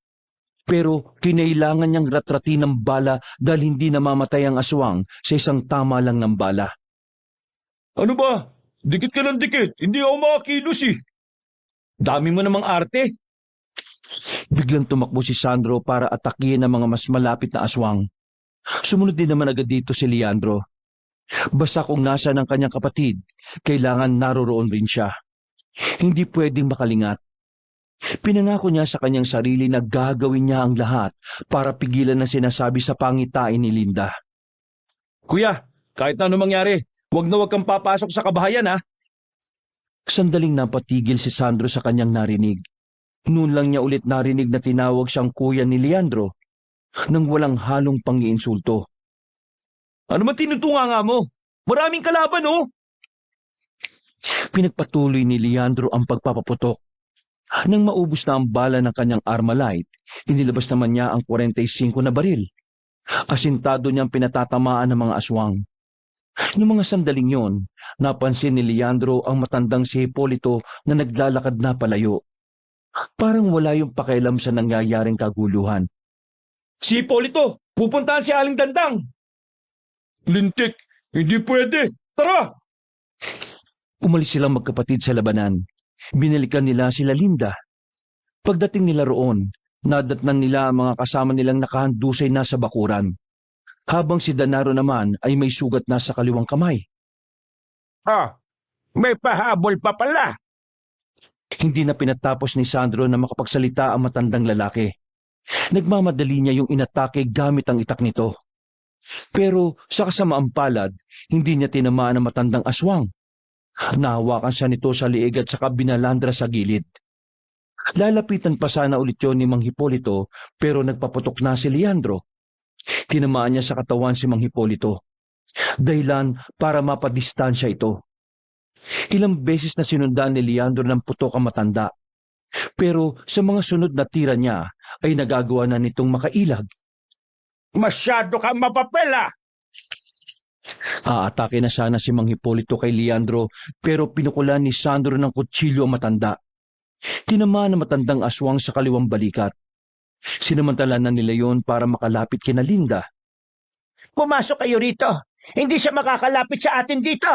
Pero kinailangan niyang ratratin ng bala dahil hindi namamatay ang aswang sa isang tama lang ng bala. Ano ba? Dikit ka ng dikit. Hindi ako makakilos eh. Dami mo namang arte. Biglang tumakbo si Sandro para atakihin ang mga mas malapit na aswang. Sumunod din naman agad dito si Leandro. Basta kung nasa ng kanyang kapatid, kailangan naroroon rin siya. Hindi pwedeng makalingat. Pinangako niya sa kanyang sarili na gagawin niya ang lahat para pigilan ang sinasabi sa pangitain ni Linda. Kuya, kahit na ano mangyari, huwag kang papasok sa kabahayan ha. Sandaling napatigil si Sandro sa kanyang narinig. Noon lang niya ulit narinig na tinawag siyang kuya ni Leandro nang walang halong pang-iinsulto. Ano man tinutunga nga mo? Maraming kalaban oh. Pinagpatuloy ni Leandro ang pagpapaputok. Nang maubos na ang bala ng kanyang Armalite, inilabas naman niya ang 45 na baril. Asintado niyang pinatatamaan ng mga aswang. Noong mga sandaling yon, napansin ni Leandro ang matandang si Hipolito na naglalakad na palayo. Parang wala yung pakialam sa nangyayaring kaguluhan. Si Hipolito, pupuntahan si Aling Dandang. Lintik, hindi pwede. Tara! Umalis silang magkapatid sa labanan. Binalikan nila sila Linda. Pagdating nila roon, nadatnan nila ang mga kasama nilang nakahandusay na sa bakuran. Habang si Danaro naman ay may sugat na sa kaliwang kamay. May pahabol pa pala. Hindi na pinatapos ni Sandro na makapagsalita ang matandang lalaki. Nagmamadali niya yung inatake gamit ang itak nito. Pero sa kasamaang palad, hindi niya tinamaan ang matandang aswang. Nahawakan siya nito sa liig at saka binalandra sa gilid. Lalapitan pa sana ulit yun ni Mang Hipolito pero nagpaputok na si Leandro. Tinamaan niya sa katawan si Mang Hipolito. Dahilan para mapadistansya ito. Ilang beses na sinundan ni Leandro ng putok ang matanda. Pero sa mga sunod na tira niya ay nagagawa na nitong makailag. Masyado kang mapapela. Aatake na sana si Mang Hipolito kay Leandro pero pinukulan ni Sandro ng kutsilyo ang matanda. Tinamaan ng matandang aswang sa kaliwang balikat. Sinamantala na nila yon para makalapit kina Linda. Pumasok kayo rito. Hindi siya makakalapit sa atin dito.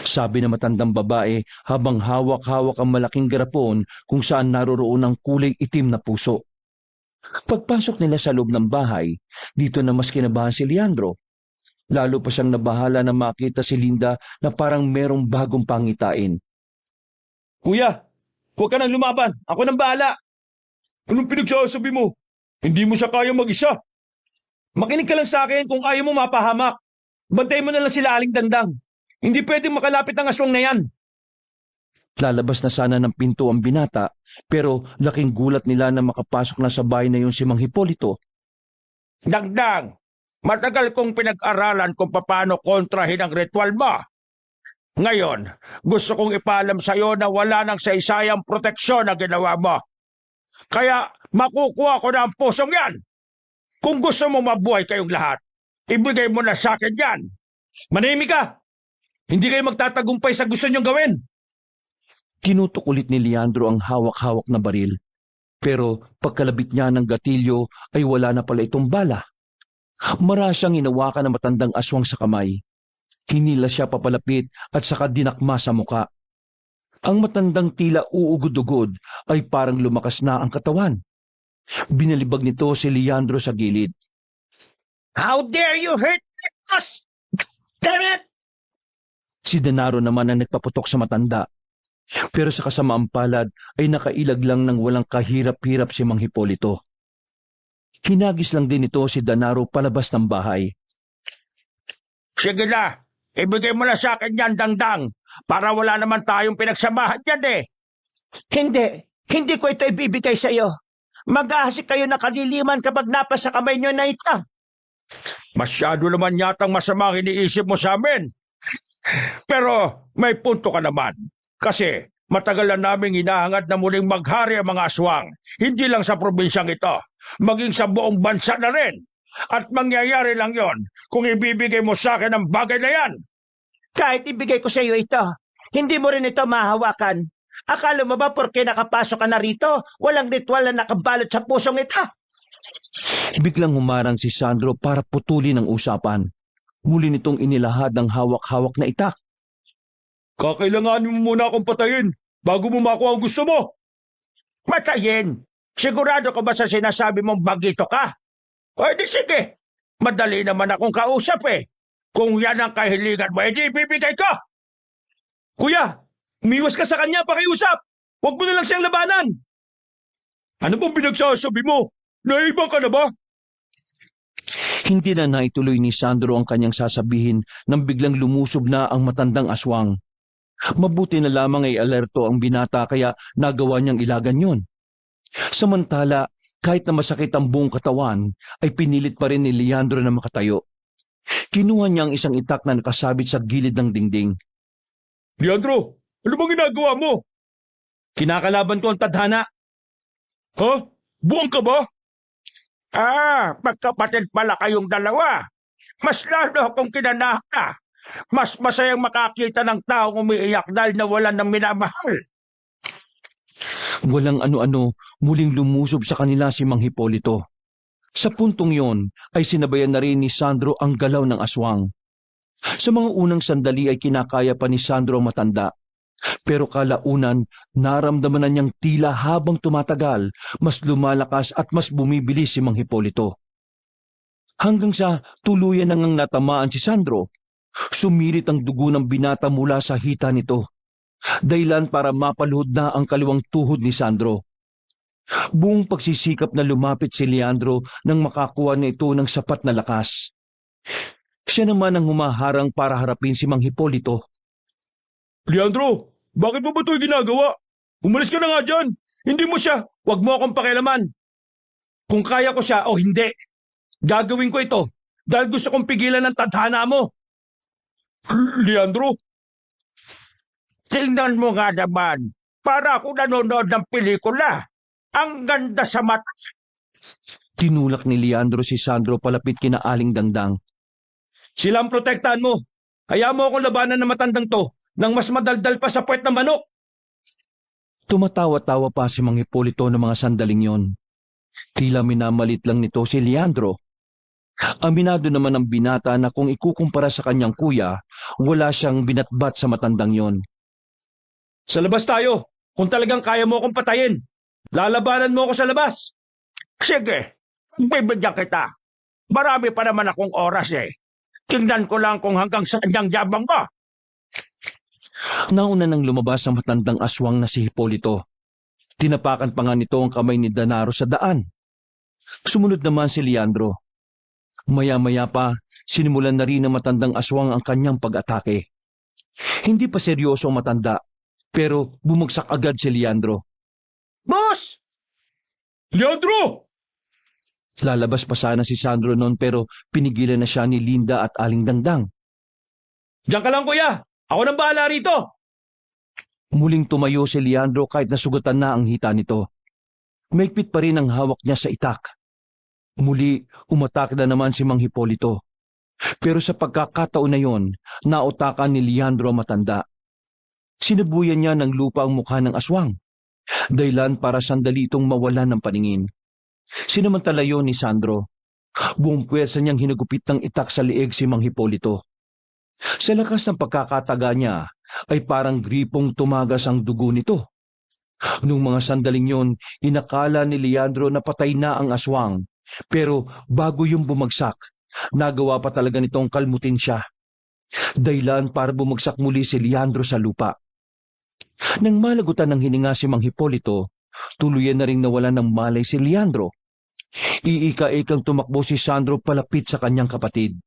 Sabi ng matandang babae habang hawak-hawak ang malaking garapon kung saan naroroon ang kulay itim na puso. Pagpasok nila sa loob ng bahay, dito na mas kinabahan si Leandro. Lalo pa siyang nabahala na makita si Linda na parang merong bagong pangitain. Kuya, huwag ka nang lumaban. Ako nang bahala. Anong pinagsasabi mo? Hindi mo siya kaya mag-isa. Makinig ka lang sa akin kung ayaw mo mapahamak. Bantay mo na lang sila Aling Dandang. Hindi pwedeng makalapit ang aswang na yan. Lalabas na sana ng pinto ang binata pero laking gulat nila na makapasok na sa bahay na yun si Mang Hipolito. Dagdag, matagal kong pinag-aralan kung paano kontrahin ang ritual mo. Ngayon, gusto kong ipaalam sa iyo na wala nang saysayang proteksyon na ginawa mo. Kaya makukuha ko na ang pusong yan. Kung gusto mo mabuhay kayong lahat, ibigay mo na sa akin yan. Manahimik ka! Hindi kayo magtatagumpay sa gusto niyong gawin. Kinutok ulit ni Leandro ang hawak-hawak na baril. Pero pagkalabit niya ng gatilyo ay wala na pala itong bala. Marasyang inawakan ng matandang aswang sa kamay. Hinila siya papalapit at saka dinakma sa muka. Ang matandang tila uugod-ugod ay parang lumakas na ang katawan. Binalibag nito si Leandro sa gilid. How dare you hurt us? Damn it! Si Denaro naman ang nagpaputok sa matanda. Pero sa kasamaang palad ay nakailag lang ng walang kahirap-hirap si Mang Hipolito. Hinagis lang din ito si Denaro palabas ng bahay. Sige na, ibigay mo na sa akin yan, Dangdang, para wala naman tayong pinagsamahan yan eh. Hindi ko ito ibibigay sa iyo. Mag-aasik kayo na kadiliman kapag napas sa kamay nyo na ito. Masyado naman yatang masama ang iniisip mo sa amin. Pero may punto ka naman. Kasi matagal na naming hinahangad na muling maghari ang mga aswang. Hindi lang sa probinsyang ito, maging sa buong bansa na rin. At mangyayari lang yon kung ibibigay mo sa akin ang bagay na yan. Kahit ibigay ko sa iyo ito, hindi mo rin ito mahawakan. Akala mo ba porke nakapasok ka na rito, walang ritual na nakabalot sa pusong ito? Biglang humarang si Sandro para putulin ang usapan. Muli nitong inilahad ang hawak-hawak na itak. Kakailanganin mo muna akong patayin bago mo makuha ang gusto mo. Matayin! Sigurado ka ba sa sinasabi mong bagito ka? O di sige, madali naman akong kausap eh. Kung yan ang kahilingan mo, edi ibibigay ko! Kuya, umiwas ka sa kanya pakiusap. Huwag mo na lang siyang labanan. Ano bang pinagsasabi mo? Naibang ka na ba? Hindi na naituloy ni Sandro ang kanyang sasabihin nang biglang lumusob na ang matandang aswang. Mabuti na lamang ay alerto ang binata kaya nagawa niyang ilagan yon. Samantala, kahit na masakit ang buong katawan, ay pinilit pa rin ni Leandro na makatayo. Kinuha niya ang isang itak na nakasabit sa gilid ng dingding. Leandro, ano bang ginagawa mo? Kinakalaban ko ang tadhana. Ha? Buwang ka ba? Magkapatid pala kayong dalawa. Mas lalo akong kinanaka. Mas masayang makakita ng taong umiiyak dahil nawalan ng minamahal. Walang ano-ano, muling lumusob sa kanila si Mang Hipolito. Sa puntong yon ay sinabayan na rin ni Sandro ang galaw ng aswang. Sa mga unang sandali ay kinakaya pa ni Sandro ang matanda. Pero kalaunan, naramdaman na niyang tila habang tumatagal, mas lumalakas at mas bumibilis si Mang Hipolito. Hanggang sa tuluyan nang natamaan si Sandro, sumirit ang dugo ng binata mula sa hita nito. Dahilan para mapaluhod na ang kaliwang tuhod ni Sandro. Buong pagsisikap na lumapit si Leandro nang makakuha na ito ng sapat na lakas. Siya naman ang humaharang para harapin si Mang Hipolito. Leandro, bakit mo ba ito ginagawa? Umalis ka na nga dyan. Hindi mo siya. Huwag mo akong pakialaman. Kung kaya ko siya o hindi, gagawin ko ito dahil gusto kong pigilan ang tadhana mo. Leandro? Tingnan mo nga naman. Para ako nanonood ng pelikula. Ang ganda sa mata. Tinulak ni Leandro si Sandro palapit kina Aling Dangdang. Sila ang protektahan mo. Kaya mo akong labanan ng matandang to nang mas madaldal pa sa puwet ng manok. Tumatawa-tawa pa si Mang Hipolito ng mga sandaling yon. Tila minamalit lang nito si Leandro. Aminado naman ang binata na kung ikukumpara sa kanyang kuya, wala siyang binatbat sa matandang yon. Sa labas tayo. Kung talagang kaya mo akong patayin, lalabanan mo ako sa labas. Sige, bibigyan kita. Marami pa naman akong oras eh. Tingnan ko lang kung hanggang saan niyang yabang mo. Nauna nang lumabas ang matandang aswang na si Hipolito. Tinapakan pa nga nito ang kamay ni Denaro sa daan. Sumunod naman si Leandro. Maya-maya pa, sinimulan na rin ng matandang aswang ang kanyang pag-atake. Hindi pa seryoso ang matanda, pero bumagsak agad si Leandro. Boss! Leandro! Lalabas pa sana si Sandro noon pero pinigilan na siya ni Linda at Aling Dangdang. Diyan ka lang kuya. Ako nang bahala rito. Muling tumayo si Leandro kahit nasugatan na ang hita nito. Maigpit pa rin ang hawak niya sa itak. Muli, umatake na naman si Mang Hipolito. Pero sa pagkakataon na yon, nautakan ni Leandro ang matanda. Sinabuyan niya ng lupa ang mukha ng aswang. Dahilan para sandali itong mawalan ng paningin. Sinamantala yon ni Sandro. Buong puwersa niyang hinagupit ng itak sa lieg si Mang Hipolito. Sa lakas ng pagkakataga niya, ay parang gripong tumagas ang dugo nito. Nung mga sandaling yon, inakala ni Leandro na patay na ang aswang. Pero bago yung bumagsak, nagawa pa talaga nitong kalmutin siya. Dahilan para bumagsak muli si Leandro sa lupa. Nang malagutan ng hininga si Mang Hipolito, tuluyan na ring nawalan ng malay si Leandro. Iika-ikang tumakbo si Sandro palapit sa kanyang kapatid.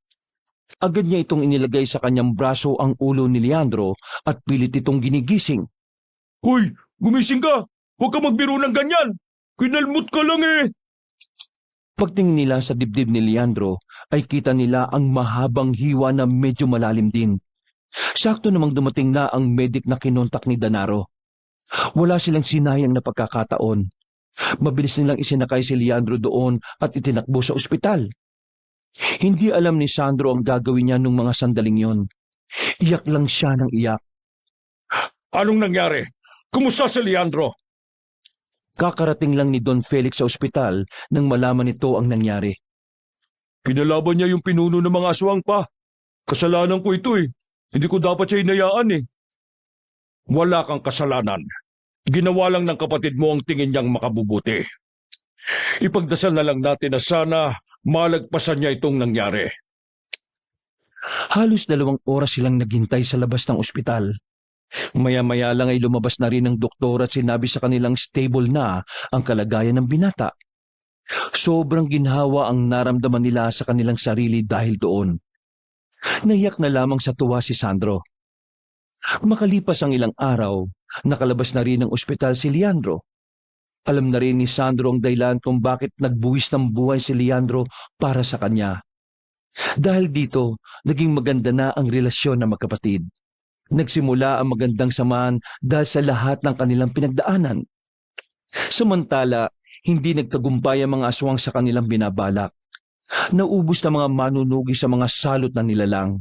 Agad niya itong inilagay sa kanyang braso ang ulo ni Leandro at pilit itong ginigising. Hoy, gumising ka! Huwag ka magbiro ng ganyan! Kinalmot ka lang eh! Pagtingin nila sa dibdib ni Leandro, ay kita nila ang mahabang hiwa na medyo malalim din. Sakto namang dumating na ang medik na kinontak ni Danaro. Wala silang sinayang na pagkakataon. Mabilis nilang isinakay si Leandro doon at itinakbo sa ospital. Hindi alam ni Sandro ang gagawin niya nung mga sandaling yon. Iyak lang siya ng iyak. Anong nangyari? Kumusta si Leandro? Kakarating lang ni Don Felix sa ospital nang malaman nito ang nangyari. Kinalaban niya yung pinuno ng mga aswang pa. Kasalanan ko ito eh. Hindi ko dapat siya hinayaan eh. Wala kang kasalanan. Ginawa lang ng kapatid mo ang tingin niyang makabubuti. Ipagdasal na lang natin na sana malagpasan niya itong nangyari. Halos 2 oras silang naghintay sa labas ng ospital. Maya-maya lang ay lumabas na rin ang doktor at sinabi sa kanilang stable na ang kalagayan ng binata. Sobrang ginhawa ang naramdaman nila sa kanilang sarili dahil doon. Naiyak na lamang sa tuwa si Sandro. Makalipas ang ilang araw, nakalabas na rin ng ospital si Leandro. Alam na rin ni Sandro ang dahilan kung bakit nagbuwis ng buhay si Leandro para sa kanya. Dahil dito, naging maganda na ang relasyon ng magkapatid. Nagsimula ang magandang samahan dahil sa lahat ng kanilang pinagdaanan. Samantala, hindi nagtagumpay ang mga aswang sa kanilang binabalak. Naubos na mga manunugi sa mga salot na nilalang.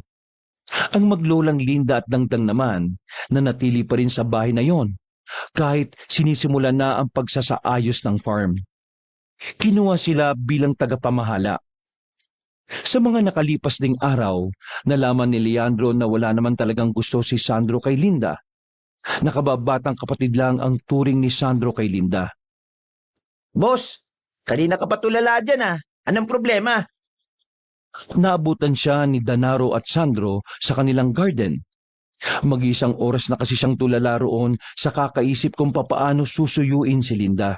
Ang maglolang Linda at Dangdang naman, nanatili pa rin sa bahay na yon, kahit sinisimula na ang pagsasaayos ng farm. Kinuha sila bilang tagapamahala. Sa mga nakalipas ding araw, nalaman ni Leandro na wala naman talagang gusto si Sandro kay Linda. Nakababatang kapatid lang ang turing ni Sandro kay Linda. Boss, kanina ka pa tulala dyan ah. Anong problema? Naabutan siya ni Danaro at Sandro sa kanilang garden. Mag-isang oras na kasi siyang tulala roon sa kakaisip kung papaano susuyuin si Linda.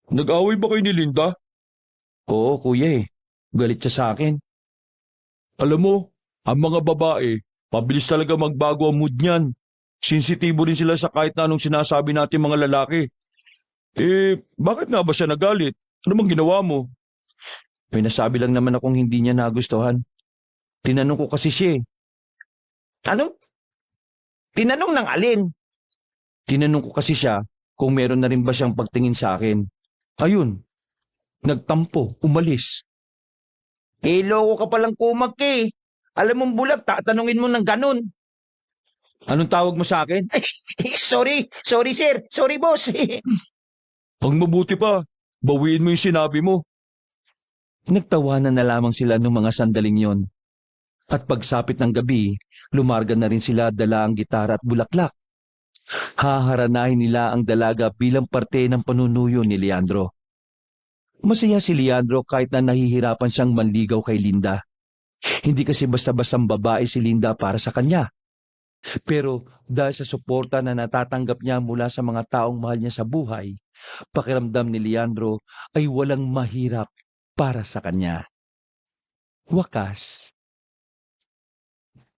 Nag-away ba kayo ni Linda? Oo, kuya eh. Galit siya sa akin. Alam mo, ang mga babae, pabilis talaga magbago ang mood niyan. Sensitibo rin sila sa kahit na anong sinasabi natin mga lalaki. Bakit nga ba siya nagalit? Ano bang ginawa mo? May nasabi lang naman akong hindi niya nagustuhan. Tinanong ko kasi siya eh. Ano? Tinanong ng alin? Tinanong ko kasi siya kung meron na rin ba siyang pagtingin sa akin. Ayun, nagtampo, umalis. Loko ka palang kumag eh. Alam mong bulag, tatanungin mo ng ganun. Anong tawag mo sa akin? Sorry sir, sorry boss. Ang mabuti pa, bawiin mo yung sinabi mo. Nagtawanan na lamang sila ng mga sandaling yon. At pagsapit ng gabi, lumarga na rin sila dala ang gitara at bulaklak. Haharanahin nila ang dalaga bilang parte ng panunuyo ni Leandro. Masaya si Leandro kahit na nahihirapan siyang manligaw kay Linda. Hindi kasi basta-bastang babae si Linda para sa kanya. Pero dahil sa suporta na natatanggap niya mula sa mga taong mahal niya sa buhay, pakiramdam ni Leandro ay walang mahirap para sa kanya. Wakas.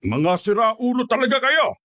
Mga siraulo talaga kayo!